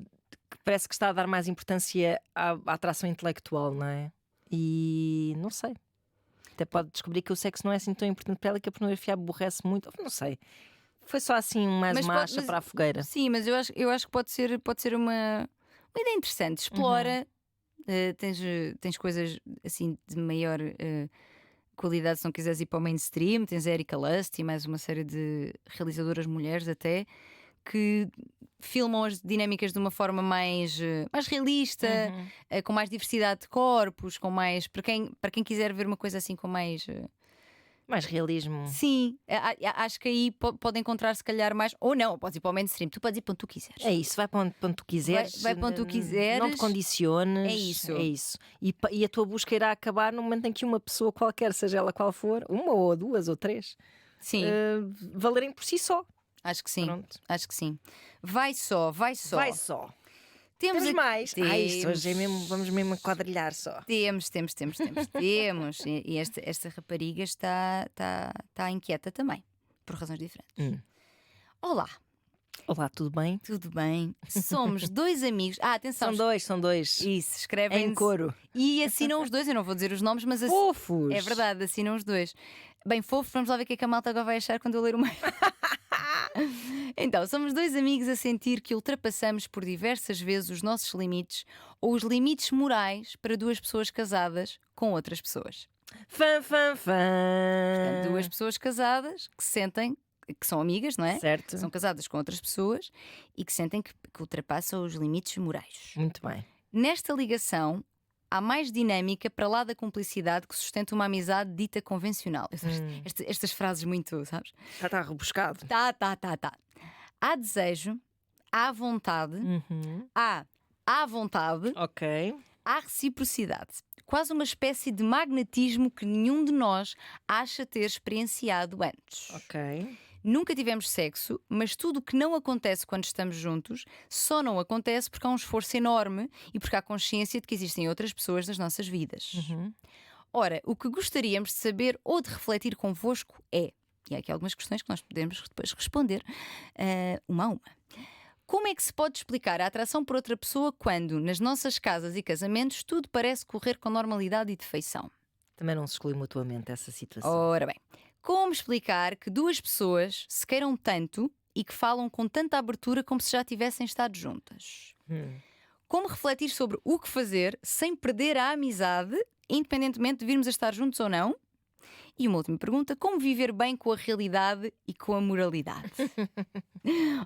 [SPEAKER 1] parece que está a dar mais importância à atração intelectual, não é? E não sei. Até pode descobrir que o sexo não é assim tão importante para ela e que a pornografia aborrece muito. Não sei. Foi só assim mais uma acha para a fogueira.
[SPEAKER 2] Sim, mas eu acho que pode ser uma ideia interessante. Explora, tens coisas assim de maior qualidade se não quiseres ir para o mainstream. Tens a Erika Lust e mais uma série de realizadoras mulheres até que filmam as dinâmicas de uma forma mais realista, com mais diversidade de corpos, com mais para quem quiser ver uma coisa assim com mais
[SPEAKER 1] Mais realismo.
[SPEAKER 2] sim, acho que aí pode encontrar se calhar mais, ou não, podes ir para o mainstream, tu podes ir para onde tu quiseres.
[SPEAKER 1] É isso, vai para onde tu quiseres.
[SPEAKER 2] Vai para onde tu quiseres.
[SPEAKER 1] Não te condiciones.
[SPEAKER 2] É isso.
[SPEAKER 1] É isso. E a tua busca irá acabar no momento em que uma pessoa qualquer, seja ela qual for, uma ou duas ou três,
[SPEAKER 2] Sim,
[SPEAKER 1] valerem por si só.
[SPEAKER 2] acho que sim.
[SPEAKER 1] Pronto.
[SPEAKER 2] Acho que sim. Vai só.
[SPEAKER 1] Vai só.
[SPEAKER 2] Temos
[SPEAKER 1] Temos
[SPEAKER 2] aqui-
[SPEAKER 1] mais. Isto hoje é
[SPEAKER 2] Temos.
[SPEAKER 1] mesmo, vamos mesmo a quadrilhar só.
[SPEAKER 2] Temos. E esta rapariga está inquieta também, por razões diferentes. Olá,
[SPEAKER 1] Olá, tudo bem?
[SPEAKER 2] tudo bem? Somos dois amigos. Atenção,
[SPEAKER 1] São dois.
[SPEAKER 2] isso, escrevem
[SPEAKER 1] Em coro.
[SPEAKER 2] e assinam os dois. Eu não vou dizer os nomes, mas
[SPEAKER 1] Fofos.
[SPEAKER 2] é verdade, assinam os dois. Bem fofos, vamos lá ver o que é que a malta agora vai achar quando eu ler o meio. Então, somos dois amigos a sentir que ultrapassamos por diversas vezes os nossos limites ou os limites morais para duas pessoas casadas com outras pessoas.
[SPEAKER 1] Fã.
[SPEAKER 2] Portanto, duas pessoas casadas que sentem que são amigas, não é?
[SPEAKER 1] Certo.
[SPEAKER 2] São casadas com outras pessoas e que sentem que ultrapassam os limites morais.
[SPEAKER 1] Muito bem.
[SPEAKER 2] Nesta ligação, há mais dinâmica para lá da cumplicidade que sustenta uma amizade dita convencional. Estas frases muito, sabes?
[SPEAKER 1] Já está rebuscado.
[SPEAKER 2] Tá. Há desejo, há vontade, há vontade,
[SPEAKER 1] Ok.
[SPEAKER 2] há reciprocidade. Quase uma espécie de magnetismo que nenhum de nós acha ter experienciado antes.
[SPEAKER 1] Ok.
[SPEAKER 2] Nunca tivemos sexo, mas tudo o que não acontece quando estamos juntos só não acontece porque há um esforço enorme e porque há consciência de que existem outras pessoas nas nossas vidas. Ora, o que gostaríamos de saber ou de refletir convosco é, e há aqui algumas questões que nós podemos depois responder uma a uma. Como é que se pode explicar a atração por outra pessoa quando, nas nossas casas e casamentos, tudo parece correr com normalidade e defeição?
[SPEAKER 1] Também não se exclui mutuamente essa situação.
[SPEAKER 2] Ora bem, como explicar que duas pessoas se queiram tanto e que falam com tanta abertura como se já tivessem estado juntas? Como refletir sobre o que fazer sem perder a amizade, independentemente de virmos a estar juntos ou não? E uma última pergunta: como viver bem com a realidade e com a moralidade?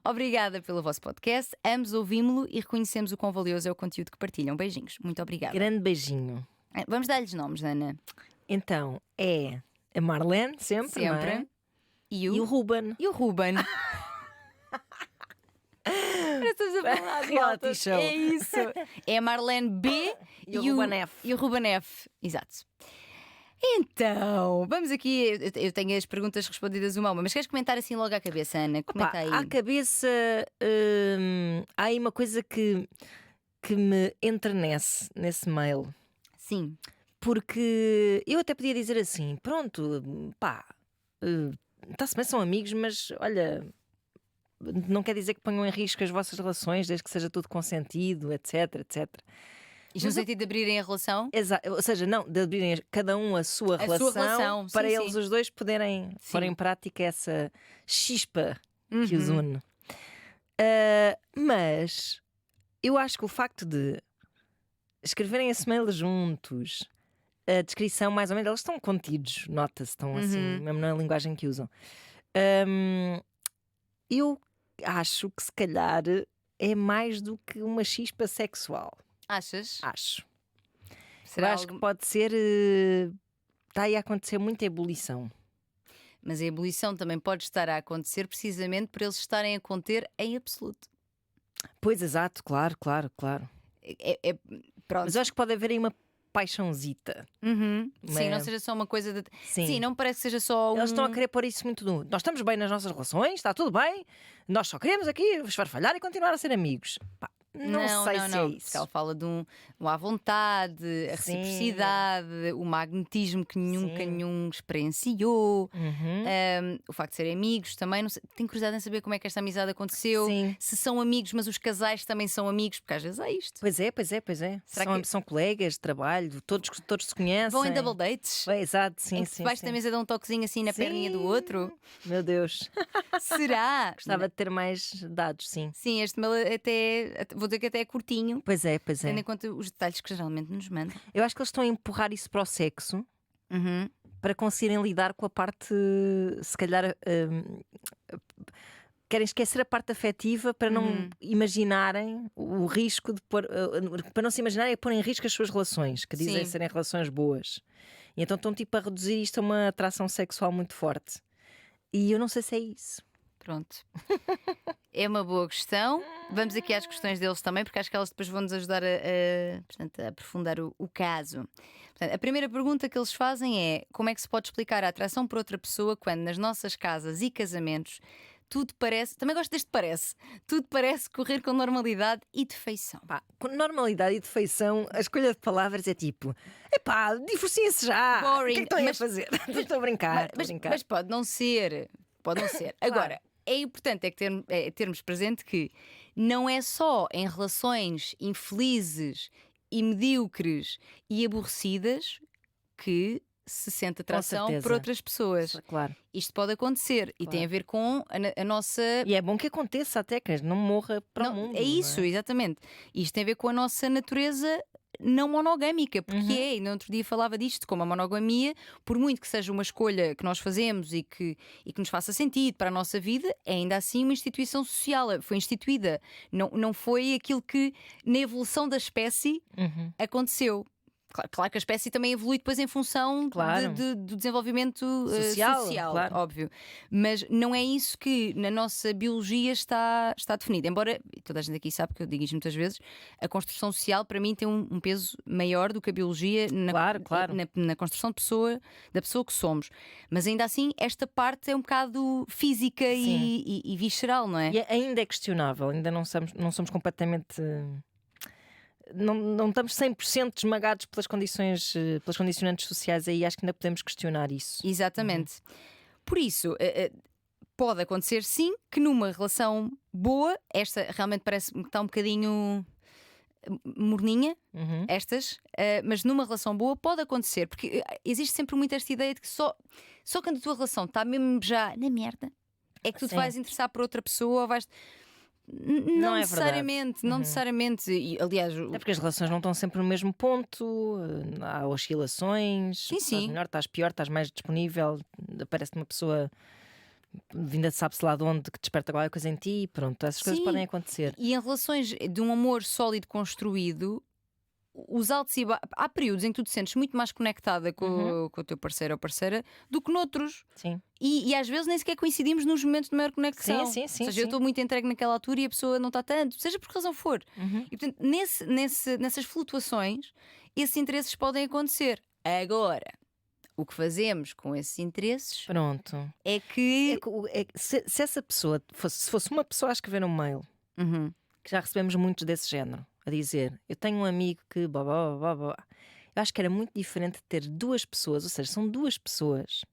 [SPEAKER 2] Obrigada pelo vosso podcast, ambos ouvimos-lo e reconhecemos o quão valioso é o conteúdo que partilham. Beijinhos, muito obrigada.
[SPEAKER 1] Grande beijinho.
[SPEAKER 2] Vamos dar-lhes nomes, Ana.
[SPEAKER 1] Então, é a Marlene, sempre, não é?
[SPEAKER 2] E
[SPEAKER 1] E o Ruben.
[SPEAKER 2] E o Ruben. Estás a falar de
[SPEAKER 1] Reality
[SPEAKER 2] alta.
[SPEAKER 1] show.
[SPEAKER 2] É isso. É a Marlene B
[SPEAKER 1] E o Ruben F.
[SPEAKER 2] E o Ruben F. Exato. Então, vamos aqui. Eu tenho as perguntas respondidas uma a uma, mas queres comentar assim logo à cabeça, Ana? Comenta aí.
[SPEAKER 1] À cabeça, há aí uma coisa que me enternece nesse mail.
[SPEAKER 2] Sim.
[SPEAKER 1] Porque eu até podia dizer assim: pronto, pá, está-se bem, são amigos, mas olha, não quer dizer que ponham em risco as vossas relações, desde que seja tudo consentido, etc.
[SPEAKER 2] Isto no sentido de abrirem a relação?
[SPEAKER 1] Ou seja, não, de abrirem cada um a sua relação
[SPEAKER 2] relação,
[SPEAKER 1] para
[SPEAKER 2] sim,
[SPEAKER 1] eles
[SPEAKER 2] sim.
[SPEAKER 1] os dois poderem
[SPEAKER 2] Sim.
[SPEAKER 1] pôr em prática essa chispa que os une. Mas eu acho que o facto de escreverem esse mail juntos, a descrição mais ou menos, eles estão contidos, nota-se, estão assim, mesmo na linguagem que usam. Eu acho que se calhar é mais do que uma chispa sexual.
[SPEAKER 2] Achas?
[SPEAKER 1] Acho.
[SPEAKER 2] Será
[SPEAKER 1] Eu acho que pode ser. Está aí a acontecer muita ebulição.
[SPEAKER 2] Mas a ebulição também pode estar a acontecer precisamente por eles estarem a conter em absoluto.
[SPEAKER 1] Pois, exato, claro.
[SPEAKER 2] Pronto.
[SPEAKER 1] Mas eu acho que pode haver aí uma paixãozita.
[SPEAKER 2] Sim, não seja só uma coisa de.
[SPEAKER 1] Sim.
[SPEAKER 2] Sim, não parece que seja só
[SPEAKER 1] Eles estão a querer pôr isso muito no. Nós estamos bem nas nossas relações, está tudo bem, nós só queremos aqui esfarfalhar e continuar a ser amigos. Pá, não sei se é isso.
[SPEAKER 2] Ela fala de um à vontade, a reciprocidade, o magnetismo que nunca nenhum experienciou, o facto de serem amigos também. Não sei, tenho curiosidade em saber como é que esta amizade aconteceu.
[SPEAKER 1] Sim.
[SPEAKER 2] Se são amigos, mas os casais também são amigos, porque às vezes é isto.
[SPEAKER 1] Pois é. São colegas de trabalho, todos se conhecem.
[SPEAKER 2] Vão em double dates?
[SPEAKER 1] Exato, sim.
[SPEAKER 2] Em que debaixo da mesa dão um toquezinho assim na perninha do outro?
[SPEAKER 1] Meu Deus.
[SPEAKER 2] Será?
[SPEAKER 1] Gostava de ter mais dados, sim.
[SPEAKER 2] Sim, este mail até. Vou dizer que até é curtinho.
[SPEAKER 1] Pois é.
[SPEAKER 2] Tendo em conta os detalhes que geralmente nos mandam.
[SPEAKER 1] Eu acho que eles estão a empurrar isso para o sexo para conseguirem lidar com a parte, se calhar, querem esquecer a parte afetiva para não imaginarem o risco de pôr, para não se imaginarem a pôr em risco as suas relações, que dizem serem relações boas. E então estão tipo a reduzir isto a uma atração sexual muito forte. E eu não sei se é isso.
[SPEAKER 2] Pronto. É uma boa questão. Vamos aqui às questões deles também, porque acho que elas depois vão nos ajudar portanto, a aprofundar o caso. Portanto, a primeira pergunta que eles fazem é: como é que se pode explicar a atração por outra pessoa quando nas nossas casas e casamentos tudo parece, também gosto deste parece, tudo parece correr com normalidade e defeição?
[SPEAKER 1] Pá, com normalidade e defeição, a escolha de palavras é tipo: epá, divorciem-se já!
[SPEAKER 2] Boring.
[SPEAKER 1] O que é que estão aí a fazer? Estou a brincar.
[SPEAKER 2] Mas pode não ser. Pode não ser.
[SPEAKER 1] Claro.
[SPEAKER 2] Agora, é importante termos presente que não é só em relações infelizes e medíocres e aborrecidas que se sente atração por outras pessoas.
[SPEAKER 1] Claro.
[SPEAKER 2] Isto pode acontecer e tem a ver com a nossa.
[SPEAKER 1] E é bom que aconteça até, que não morra para o mundo.
[SPEAKER 2] É isso, exatamente. Isto tem a ver com a nossa natureza não monogâmica, porque ainda outro dia falava disto, como a monogamia, por muito que seja uma escolha que nós fazemos e que nos faça sentido para a nossa vida, é ainda assim uma instituição social, foi instituída, não foi aquilo que na evolução da espécie aconteceu. Claro que a espécie também evolui depois em função do desenvolvimento social,
[SPEAKER 1] claro.
[SPEAKER 2] Óbvio. Mas não é isso que na nossa biologia está definido. Embora toda a gente aqui sabe que eu digo isto muitas vezes, a construção social para mim tem um peso maior do que a biologia na construção da pessoa que somos. Mas ainda assim, esta parte é um bocado física e visceral, não é?
[SPEAKER 1] E ainda é questionável, ainda não somos completamente. Não estamos 100% esmagados pelas condicionantes sociais, aí acho que ainda podemos questionar isso.
[SPEAKER 2] Exatamente. Por isso, pode acontecer sim que numa relação boa, esta realmente parece que está um bocadinho morninha, mas numa relação boa pode acontecer, porque existe sempre muito esta ideia de que só quando a tua relação está mesmo já na merda é que tu te vais interessar por outra pessoa ou vais. Não necessariamente, não necessariamente. E, aliás,
[SPEAKER 1] é porque as relações não estão sempre no mesmo ponto, há oscilações. Estás melhor, estás pior, estás mais disponível, aparece uma pessoa vinda sabe-se lá de onde que desperta qualquer coisa em ti, pronto, essas coisas podem acontecer.
[SPEAKER 2] E em relações de um amor sólido construído, os altos e há períodos em que tu te sentes muito mais conectada com o teu parceiro ou parceira do que noutros.
[SPEAKER 1] Sim.
[SPEAKER 2] E às vezes nem sequer coincidimos nos momentos de maior conexão.
[SPEAKER 1] Sim.
[SPEAKER 2] Ou seja, eu estou muito entregue naquela altura e a pessoa não está tanto, seja por que razão for. E portanto, nessas flutuações, esses interesses podem acontecer. Agora, o que fazemos com esses interesses é que
[SPEAKER 1] se essa pessoa fosse uma pessoa a escrever um mail, que já recebemos muitos desse género, a dizer: eu tenho um amigo que blá, blá, blá, blá. Eu acho que era muito diferente de ter duas pessoas, ou seja, são duas pessoas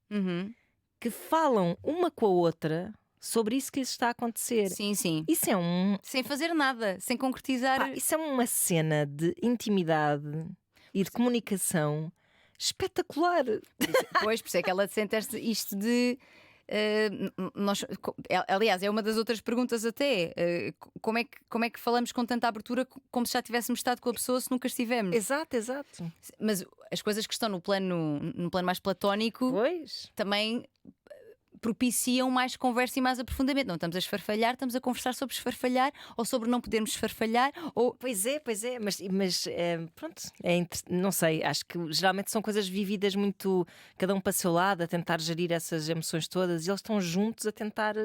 [SPEAKER 1] que falam uma com a outra sobre isso que lhes está a acontecer.
[SPEAKER 2] Sim.
[SPEAKER 1] Isso é
[SPEAKER 2] sem fazer nada, sem concretizar.
[SPEAKER 1] Isso é uma cena de intimidade e de comunicação espetacular.
[SPEAKER 2] Pois, por isso é que ela sente isto de Aliás, é uma das outras perguntas até. Como é que falamos com tanta abertura como se já tivéssemos estado com a pessoa se nunca estivemos?
[SPEAKER 1] Exato, exato.
[SPEAKER 2] Mas as coisas que estão no plano mais platónico
[SPEAKER 1] Pois.
[SPEAKER 2] também propiciam mais conversa e mais aprofundamento. Não estamos a esfarfalhar, estamos a conversar sobre esfarfalhar ou sobre não podermos esfarfalhar.
[SPEAKER 1] Pois é, mas pronto, não sei, acho que geralmente são coisas vividas muito, cada um para o seu lado, a tentar gerir essas emoções todas, e eles estão juntos a tentar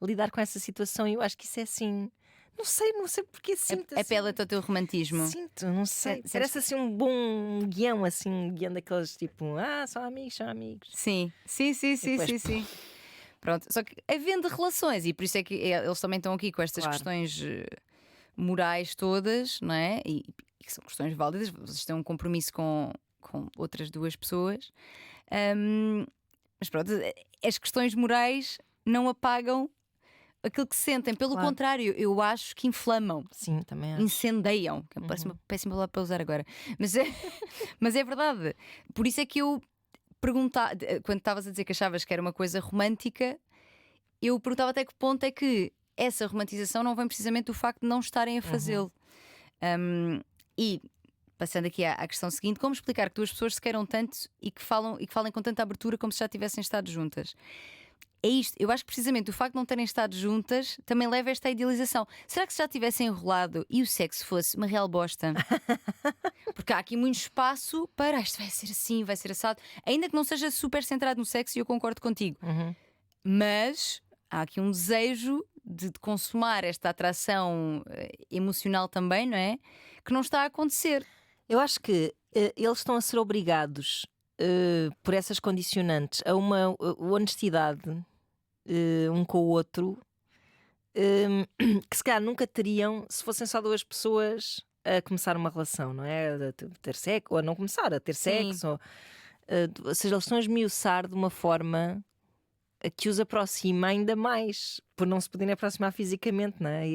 [SPEAKER 1] lidar com essa situação, e eu acho que isso é assim. Não sei porque sinto.
[SPEAKER 2] Apela-te ao teu romantismo.
[SPEAKER 1] Sinto, não sei. Parece assim um bom guião, assim, um guião daqueles tipo, são amigos, são amigos.
[SPEAKER 2] Sim. Sim. Pronto, só que havendo relações, e por isso é que eles também estão aqui com estas questões morais todas, não é? E que são questões válidas, vocês têm um compromisso com outras duas pessoas. Mas pronto, as questões morais não apagam aquilo que sentem, pelo contrário, eu acho que inflamam.
[SPEAKER 1] Sim, também acho.
[SPEAKER 2] Incendeiam, que parece uma péssima palavra para usar agora, mas é verdade. Por isso é que eu perguntava, quando estavas a dizer que achavas que era uma coisa romântica, eu perguntava até que ponto é que essa romantização não vem precisamente do facto de não estarem a fazê-lo. E passando aqui à questão seguinte, como explicar que duas pessoas se queiram tanto e que falem com tanta abertura como se já tivessem estado juntas? É isto, eu acho que precisamente o facto de não terem estado juntas também leva a esta idealização. Será que se já tivessem enrolado e o sexo fosse uma real bosta? Porque há aqui muito espaço para isto vai ser assim, vai ser assado, ainda que não seja super centrado no sexo, e eu concordo contigo. Mas há aqui um desejo de consumar esta atração emocional também, não é? Que não está a acontecer.
[SPEAKER 1] Eu acho que eles estão a ser obrigados por essas condicionantes a uma honestidade um com o outro que se calhar nunca teriam se fossem só duas pessoas a começar uma relação, não é? A ter sexo, ou a não começar, a ter sexo. Ou seja, eles estão a esmiuçar de uma forma que os aproxima ainda mais, por não se poderem aproximar fisicamente, não é?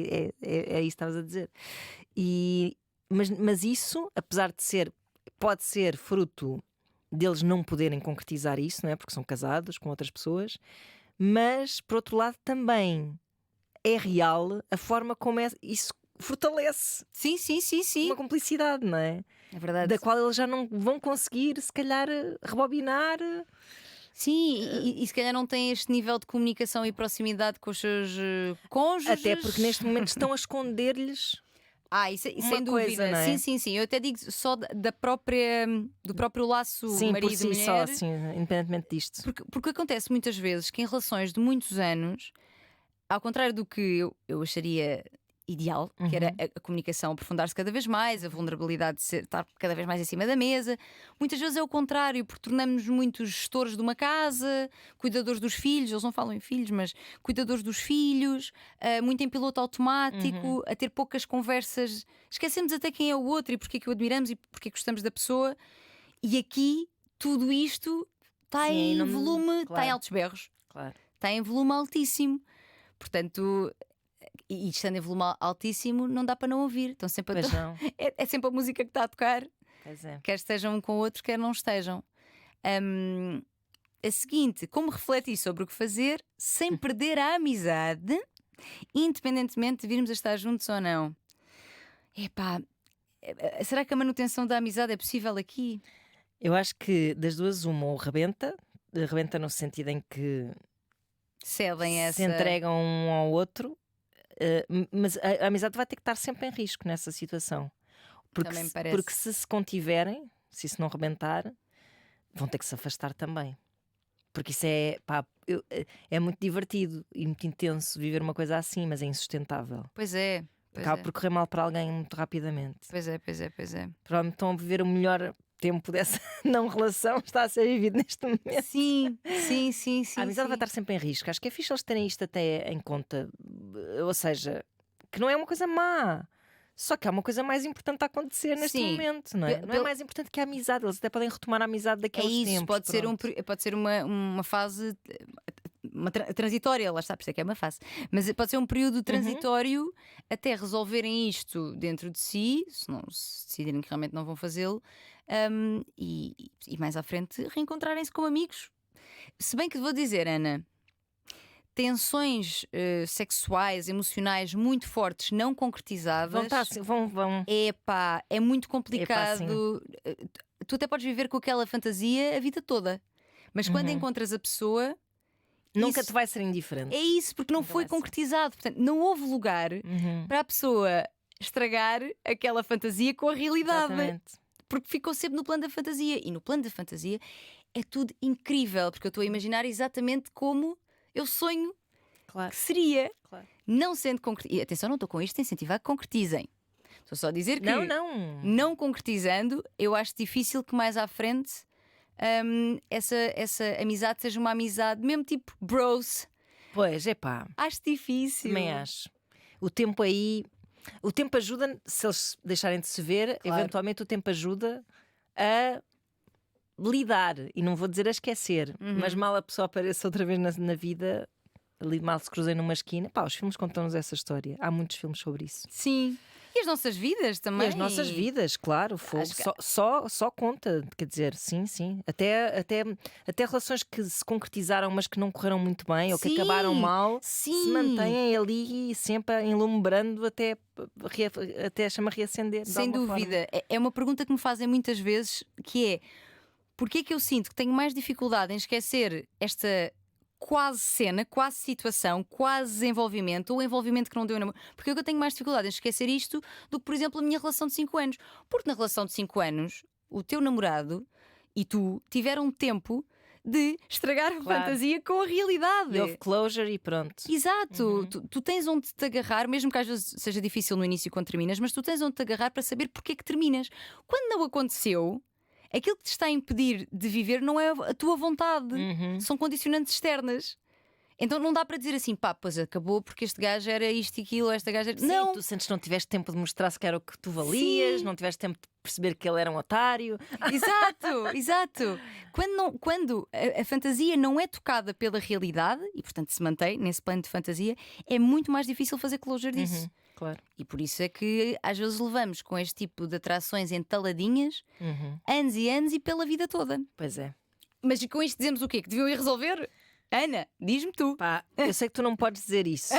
[SPEAKER 1] É isso que estavas a dizer. Mas isso, apesar de ser, pode ser fruto deles não poderem concretizar isso, não é? Porque são casados com outras pessoas, mas por outro lado também é real a forma como isso fortalece
[SPEAKER 2] Sim.
[SPEAKER 1] uma cumplicidade, não é?
[SPEAKER 2] É verdade.
[SPEAKER 1] Da qual eles já não vão conseguir, se calhar, rebobinar.
[SPEAKER 2] Sim, e se calhar não têm este nível de comunicação e proximidade com os seus cônjuges.
[SPEAKER 1] Até porque neste momento estão a esconder-lhes.
[SPEAKER 2] Isso
[SPEAKER 1] uma
[SPEAKER 2] sem dúvida.
[SPEAKER 1] coisa, não é?
[SPEAKER 2] Sim. Eu até digo só do próprio laço
[SPEAKER 1] Por si
[SPEAKER 2] marido-mulher.
[SPEAKER 1] só, sim, independentemente disto.
[SPEAKER 2] Porque acontece muitas vezes que em relações de muitos anos, ao contrário do que eu acharia ideal, que era a comunicação aprofundar-se cada vez mais, a vulnerabilidade de estar cada vez mais em cima da mesa. Muitas vezes é o contrário, porque tornamos-nos muito gestores de uma casa, cuidadores dos filhos, eles não falam em filhos, mas cuidadores dos filhos, muito em piloto automático, a ter poucas conversas, esquecemos até quem é o outro e porque é que o admiramos e porque é que gostamos da pessoa. E aqui tudo isto está em volume, está em altos berros, está em volume altíssimo. Portanto, e estando em volume altíssimo, não dá para não ouvir. Estão sempre é sempre a música que está a tocar.
[SPEAKER 1] Pois é.
[SPEAKER 2] Quer estejam um com o outro, quer não estejam. A seguinte, como refletir sobre o que fazer sem perder a amizade, independentemente de virmos a estar juntos ou não? Epá, será que a manutenção da amizade é possível aqui?
[SPEAKER 1] Eu acho que das duas, uma ou rebenta no sentido em que
[SPEAKER 2] cedem
[SPEAKER 1] se entregam um ao outro. Mas a amizade vai ter que estar sempre em risco nessa situação, porque se contiverem, se isso não rebentar, vão ter que se afastar também, porque isso é muito divertido e muito intenso viver uma coisa assim, mas é insustentável.
[SPEAKER 2] Pois é.
[SPEAKER 1] Acaba por correr mal para alguém muito rapidamente.
[SPEAKER 2] Pois é.
[SPEAKER 1] Provavelmente estão a viver o melhor tempo dessa não relação, está a ser vivido neste momento.
[SPEAKER 2] Sim.
[SPEAKER 1] A amizade vai estar sempre em risco. Acho que é fixe eles terem isto até em conta. Ou seja, que não é uma coisa má, só que há uma coisa mais importante a acontecer neste momento, não é? Não é mais importante que a amizade. Eles até podem retomar a amizade daqueles tempos.
[SPEAKER 2] Pode ser uma fase transitória, lá está, por isso é que é uma fase, mas pode ser um período transitório até resolverem isto dentro de si, se decidirem que realmente não vão fazê-lo, e mais à frente reencontrarem-se como amigos. Se bem que vou dizer, Ana, tensões sexuais, emocionais muito fortes, não concretizadas.
[SPEAKER 1] Vão.
[SPEAKER 2] Epá, é muito complicado. Tu até podes viver com aquela fantasia a vida toda, mas quando encontras a pessoa,
[SPEAKER 1] nunca te vai ser indiferente.
[SPEAKER 2] É isso, porque não foi concretizado. Portanto, não houve lugar para a pessoa estragar aquela fantasia com a realidade.
[SPEAKER 1] Exatamente.
[SPEAKER 2] Porque ficou sempre no plano da fantasia. E no plano da fantasia é tudo incrível, porque eu estou a imaginar exatamente como eu sonho que seria.
[SPEAKER 1] Claro.
[SPEAKER 2] Não sendo concretizado. E atenção, não estou com isto a incentivar que concretizem. Estou só a dizer que não concretizando, eu acho difícil que mais à frente essa amizade seja uma amizade mesmo tipo bros.
[SPEAKER 1] Pois,
[SPEAKER 2] acho difícil.
[SPEAKER 1] Também acho. O tempo ajuda, se eles deixarem de se ver, eventualmente o tempo ajuda a lidar, e não vou dizer a esquecer, mas mal a pessoa apareça outra vez na vida, ali mal se cruzem numa esquina. Os filmes contam-nos essa história. Há muitos filmes sobre isso.
[SPEAKER 2] Sim. E as nossas vidas também.
[SPEAKER 1] E as nossas vidas, claro, só conta, quer dizer, sim. Até relações que se concretizaram, mas que não correram muito bem ou que acabaram mal, se mantêm ali sempre enlumbrando até a chama reacender.
[SPEAKER 2] Sem dúvida. É uma pergunta que me fazem muitas vezes, que é: porquê é que eu sinto que tenho mais dificuldade em esquecer esta quase cena, quase situação, quase desenvolvimento, ou envolvimento que não deu em namoro? Porque eu tenho mais dificuldade em esquecer isto do que, por exemplo, a minha relação de 5 anos. Porque na relação de 5 anos, o teu namorado e tu tiveram tempo de estragar a fantasia com a realidade.
[SPEAKER 1] E houve closure e pronto.
[SPEAKER 2] Exato. Tu tens onde te agarrar, mesmo que às vezes seja difícil no início quando terminas, mas tu tens onde te agarrar para saber porque é que terminas. Quando não aconteceu, aquilo que te está a impedir de viver não é a tua vontade, são condicionantes externas. Então não dá para dizer assim, pois acabou porque este gajo era isto e aquilo, esta gaja era...
[SPEAKER 1] Sim,
[SPEAKER 2] não.
[SPEAKER 1] Tu sentes que não tiveste tempo de mostrar sequer o que tu valias, não tiveste tempo de perceber que ele era um otário.
[SPEAKER 2] Exato. Quando a fantasia não é tocada pela realidade e, portanto, se mantém nesse plano de fantasia, é muito mais difícil fazer closure disso.
[SPEAKER 1] Claro.
[SPEAKER 2] E por isso é que às vezes levamos com este tipo de atrações entaladinhas anos e anos e pela vida toda.
[SPEAKER 1] Pois é.
[SPEAKER 2] Mas com isto dizemos o quê? Que deviam ir resolver? Ana, diz-me tu.
[SPEAKER 1] Eu sei que tu não podes dizer isso.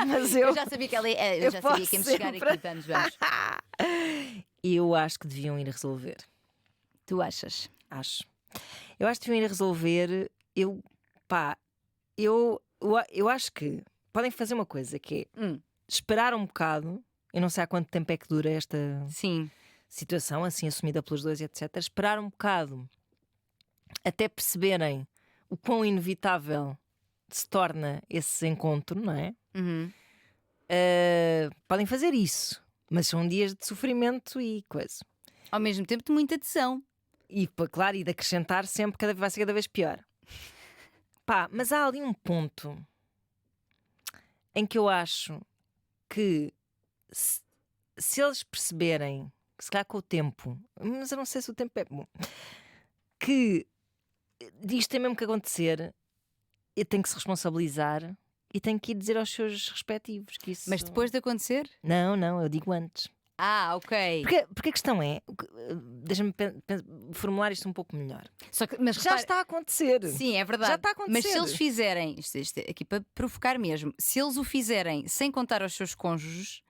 [SPEAKER 1] Mas
[SPEAKER 2] eu já sabia que ela eu já sabia que íamos chegar aqui. Vamos.
[SPEAKER 1] Eu acho que deviam ir resolver.
[SPEAKER 2] Tu achas?
[SPEAKER 1] Acho. Eu acho que deviam ir resolver. Eu acho que podem fazer uma coisa que é esperar um bocado. Eu não sei há quanto tempo é que dura esta situação, assim assumida pelos dois, etc. Esperar um bocado até perceberem o quão inevitável se torna esse encontro, não é? Podem fazer isso, mas são dias de sofrimento e coisa.
[SPEAKER 2] Ao mesmo tempo de muita tesão.
[SPEAKER 1] E claro, e de acrescentar sempre, vai ser cada vez pior. Mas há ali um ponto em que eu acho que se eles perceberem, que se calhar com o tempo, mas eu não sei se o tempo é bom, que isto tem mesmo que acontecer, eu tenho que se responsabilizar e tenho que ir dizer aos seus respectivos que isso...
[SPEAKER 2] Mas depois de acontecer?
[SPEAKER 1] Não, eu digo antes.
[SPEAKER 2] Ok.
[SPEAKER 1] Porque a questão é, deixa-me formular isto um pouco melhor.
[SPEAKER 2] Mas
[SPEAKER 1] já está a acontecer.
[SPEAKER 2] Sim, é verdade.
[SPEAKER 1] Já está a acontecer.
[SPEAKER 2] Mas se eles fizerem, isto é aqui para provocar mesmo, se eles o fizerem sem contar aos seus cônjuges,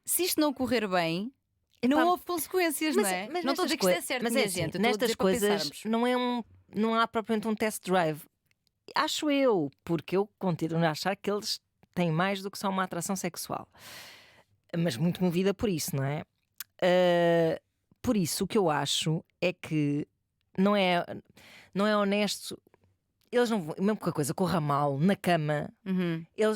[SPEAKER 2] se isto não correr bem, não houve consequências, não é?
[SPEAKER 1] Mas
[SPEAKER 2] não estou a dizer que isto é certo,
[SPEAKER 1] mas
[SPEAKER 2] minha gente.
[SPEAKER 1] Nestas coisas não há propriamente um test drive. Acho eu, porque eu continuo a achar que eles têm mais do que só uma atração sexual. Mas muito movida por isso, não é? Por isso, o que eu acho é que não é honesto. Eles não vão, mesmo que a coisa corra mal na cama, eu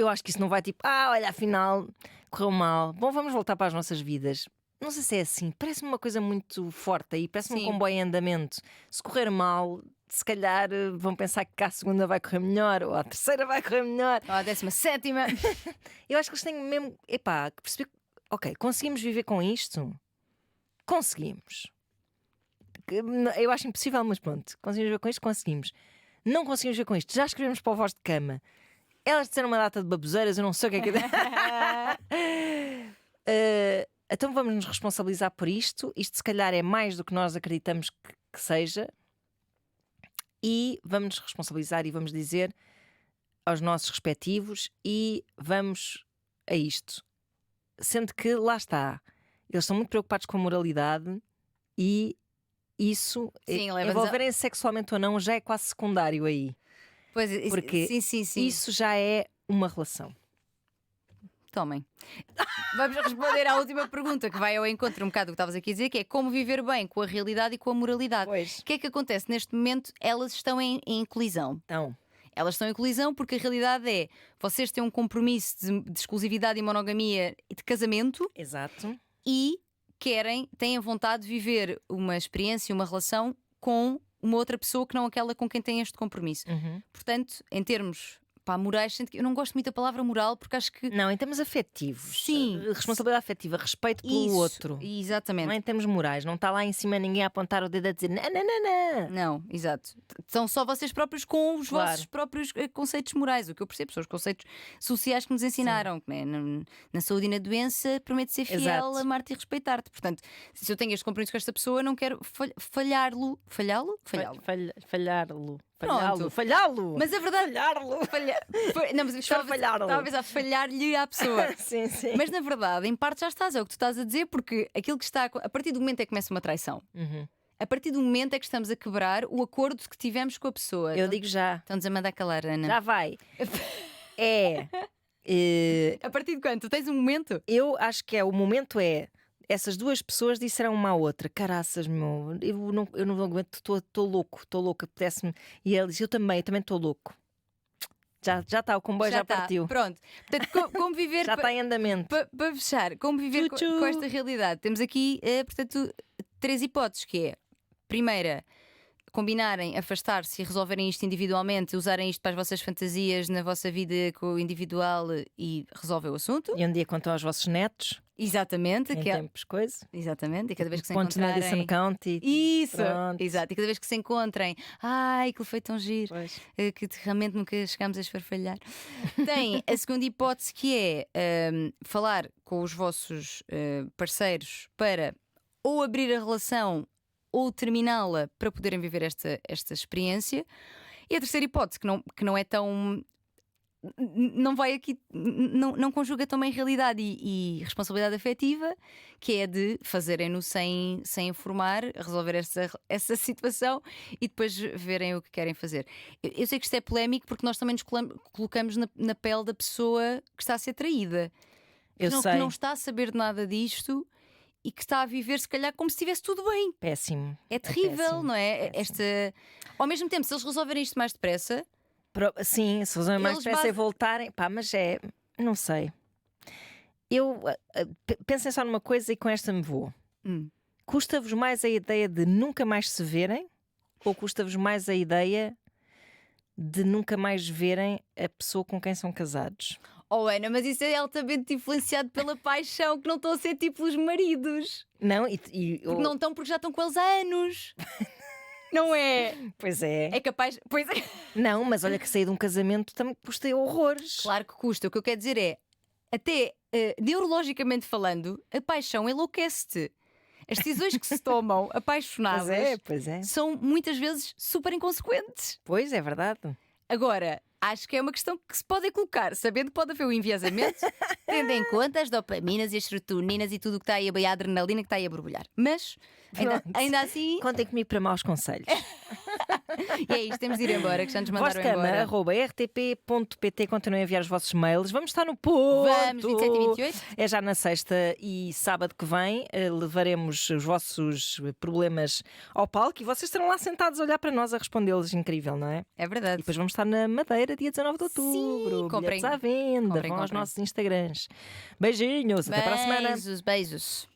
[SPEAKER 1] acho que isso não vai tipo, olha, afinal correu mal, bom, vamos voltar para as nossas vidas. Não sei se é assim, parece-me uma coisa muito forte aí, parece-me um comboio em andamento. Se correr mal, se calhar vão pensar que a segunda vai correr melhor, ou a terceira vai correr melhor,
[SPEAKER 2] ou a 17ª.
[SPEAKER 1] Eu acho que eles têm mesmo que perceber, ok, conseguimos viver com isto? Conseguimos. Eu acho impossível, mas pronto, conseguimos viver com isto? Conseguimos. Não conseguimos viver com isto, já escrevemos para o Voz de Cama. Elas disseram uma data de baboseiras, eu não sei o que é que é. Então vamos nos responsabilizar por isto. Isto se calhar é mais do que nós acreditamos que seja. E vamos nos responsabilizar e vamos dizer: aos nossos respectivos e vamos a isto. Sendo que, lá está, eles estão muito preocupados com a moralidade e isso,
[SPEAKER 2] Sim, leva-nos
[SPEAKER 1] envolverem-se sexualmente ou não, já é quase secundário aí.
[SPEAKER 2] Pois,
[SPEAKER 1] Porque
[SPEAKER 2] sim.
[SPEAKER 1] isso já é uma relação.
[SPEAKER 2] Tomem. Vamos responder à última pergunta que vai ao encontro um bocado do que estavas aqui a dizer, que é como viver bem com a realidade e com a moralidade.
[SPEAKER 1] Pois.
[SPEAKER 2] O que é que acontece? Neste momento elas estão em colisão.
[SPEAKER 1] Então,
[SPEAKER 2] Elas estão em colisão porque a realidade é vocês têm um compromisso de exclusividade e monogamia e de casamento
[SPEAKER 1] exato.
[SPEAKER 2] e têm a vontade de viver uma experiência, uma relação com uma outra pessoa que não aquela com quem têm este compromisso. Portanto, em termos morais, eu não gosto muito da palavra moral porque acho que.
[SPEAKER 1] Não, em termos afetivos.
[SPEAKER 2] Sim.
[SPEAKER 1] Responsabilidade afetiva, respeito pelo outro.
[SPEAKER 2] Exatamente.
[SPEAKER 1] Não é em termos morais. Não está lá em cima ninguém a apontar o dedo a dizer não.
[SPEAKER 2] Não, exato. São só vocês próprios com os
[SPEAKER 1] Claro.
[SPEAKER 2] vossos próprios conceitos morais. O que eu percebo são os conceitos sociais que nos ensinaram. Né? Na saúde e na doença, prometo ser fiel,
[SPEAKER 1] Exato.
[SPEAKER 2] amar-te e respeitar-te. Portanto, se eu tenho este compromisso com esta pessoa, não quero falhá-lo. Falhá-lo?
[SPEAKER 1] Falhá-lo.
[SPEAKER 2] Pronto.
[SPEAKER 1] Falhá-lo.
[SPEAKER 2] Mas a verdade.
[SPEAKER 1] Falhá-lo.
[SPEAKER 2] Não, mas
[SPEAKER 1] Estou a falhá-lo.
[SPEAKER 2] estava a pensar falhar-lhe à pessoa.
[SPEAKER 1] Sim.
[SPEAKER 2] Mas na verdade, em parte já estás, é o que tu estás a dizer, porque aquilo que está. A partir do momento é que começa uma traição. A partir do momento é que estamos a quebrar o acordo que tivemos com a pessoa.
[SPEAKER 1] Eu digo já.
[SPEAKER 2] Estão-nos a mandar calar, Ana.
[SPEAKER 1] Já vai.
[SPEAKER 2] A partir de quando? Tu tens um momento?
[SPEAKER 1] Eu acho que o momento é. Essas duas pessoas disseram uma à outra: caraças, meu, eu não aguento, estou louco, apetece-me. E ele diz: eu também estou louco. Já está, o comboio já
[SPEAKER 2] está.
[SPEAKER 1] partiu.
[SPEAKER 2] Pronto. Portanto, como viver.
[SPEAKER 1] Já está em andamento.
[SPEAKER 2] Para fechar, como viver
[SPEAKER 1] Tchu-tchu.
[SPEAKER 2] com esta realidade? Temos aqui, portanto, 3 hipóteses: que é, primeira, combinarem, afastar-se e resolverem isto individualmente, usarem isto para as vossas fantasias na vossa vida individual e resolver o assunto.
[SPEAKER 1] E um dia contam aos vossos netos,
[SPEAKER 2] Exatamente.
[SPEAKER 1] em tempos, coisa.
[SPEAKER 2] Exatamente. E cada vez que se
[SPEAKER 1] Pontos na
[SPEAKER 2] encontrarem.
[SPEAKER 1] Madison County.
[SPEAKER 2] Isso!
[SPEAKER 1] Pronto.
[SPEAKER 2] Exato. E cada vez que se encontrem, ai, que foi tão giro,
[SPEAKER 1] Pois.
[SPEAKER 2] que realmente nunca chegámos a esfarfalhar. Tem a segunda hipótese que é falar com os vossos parceiros para ou abrir a relação ou terminá-la para poderem viver esta experiência. E a terceira hipótese, que não é tão. Não vai aqui, não conjuga também realidade e responsabilidade afetiva, que é de fazerem-no sem informar, resolver essa situação e depois verem o que querem fazer. Eu sei que isto é polémico porque nós também nos colocamos na pele da pessoa que está a ser traída,
[SPEAKER 1] Eu
[SPEAKER 2] que
[SPEAKER 1] sei.
[SPEAKER 2] não está a saber de nada disto e que está a viver, se calhar, como se estivesse tudo bem.
[SPEAKER 1] Péssimo.
[SPEAKER 2] É terrível,
[SPEAKER 1] péssimo,
[SPEAKER 2] não é?
[SPEAKER 1] péssimo.
[SPEAKER 2] Ao mesmo tempo, se eles resolverem isto mais depressa.
[SPEAKER 1] Sim, se usam mais
[SPEAKER 2] Eles
[SPEAKER 1] depressa e voltarem. Pá, mas não sei. Pensem só numa coisa e com esta me vou. Custa-vos mais a ideia de nunca mais se verem ou custa-vos mais a ideia de nunca mais verem a pessoa com quem são casados?
[SPEAKER 2] Oh, Ana, mas isso é altamente influenciado pela paixão, que não estão a ser tipo os maridos.
[SPEAKER 1] Não,
[SPEAKER 2] Porque não estão, porque já estão com eles há anos. Não é?
[SPEAKER 1] Pois é.
[SPEAKER 2] É capaz. Pois é.
[SPEAKER 1] Não, mas olha que sair de um casamento também custa horrores.
[SPEAKER 2] Claro que custa. O que eu quero dizer é, até neurologicamente falando, a paixão enlouquece-te. As decisões que se tomam apaixonadas
[SPEAKER 1] Pois é.
[SPEAKER 2] são muitas vezes super inconsequentes.
[SPEAKER 1] Pois é verdade.
[SPEAKER 2] Agora, acho que é uma questão que se pode colocar, sabendo que pode haver o enviesamento, tendo em conta as dopaminas e as serotoninas e tudo o que está aí, a adrenalina que está aí a borbulhar. Mas, ainda assim.
[SPEAKER 1] Contem comigo para maus conselhos.
[SPEAKER 2] E é isto, temos de ir embora, que já nos mandaram embora.
[SPEAKER 1] Vozcama@rtp.pt. Continuem a enviar os vossos mails. Vamos estar no Porto.
[SPEAKER 2] Vamos, 27 e 28.
[SPEAKER 1] É já na sexta e sábado que vem. Levaremos os vossos problemas ao palco e vocês estarão lá sentados a olhar para nós a respondê-los. Incrível, não é?
[SPEAKER 2] É
[SPEAKER 1] E
[SPEAKER 2] verdade.
[SPEAKER 1] depois vamos estar na Madeira, dia 19 de outubro.
[SPEAKER 2] Sim, comprem.
[SPEAKER 1] Bilhetes à venda.
[SPEAKER 2] Comprem,
[SPEAKER 1] Vão aos
[SPEAKER 2] comprem.
[SPEAKER 1] nossos Instagrams. Beijinhos. Até para a semana.
[SPEAKER 2] Beijos.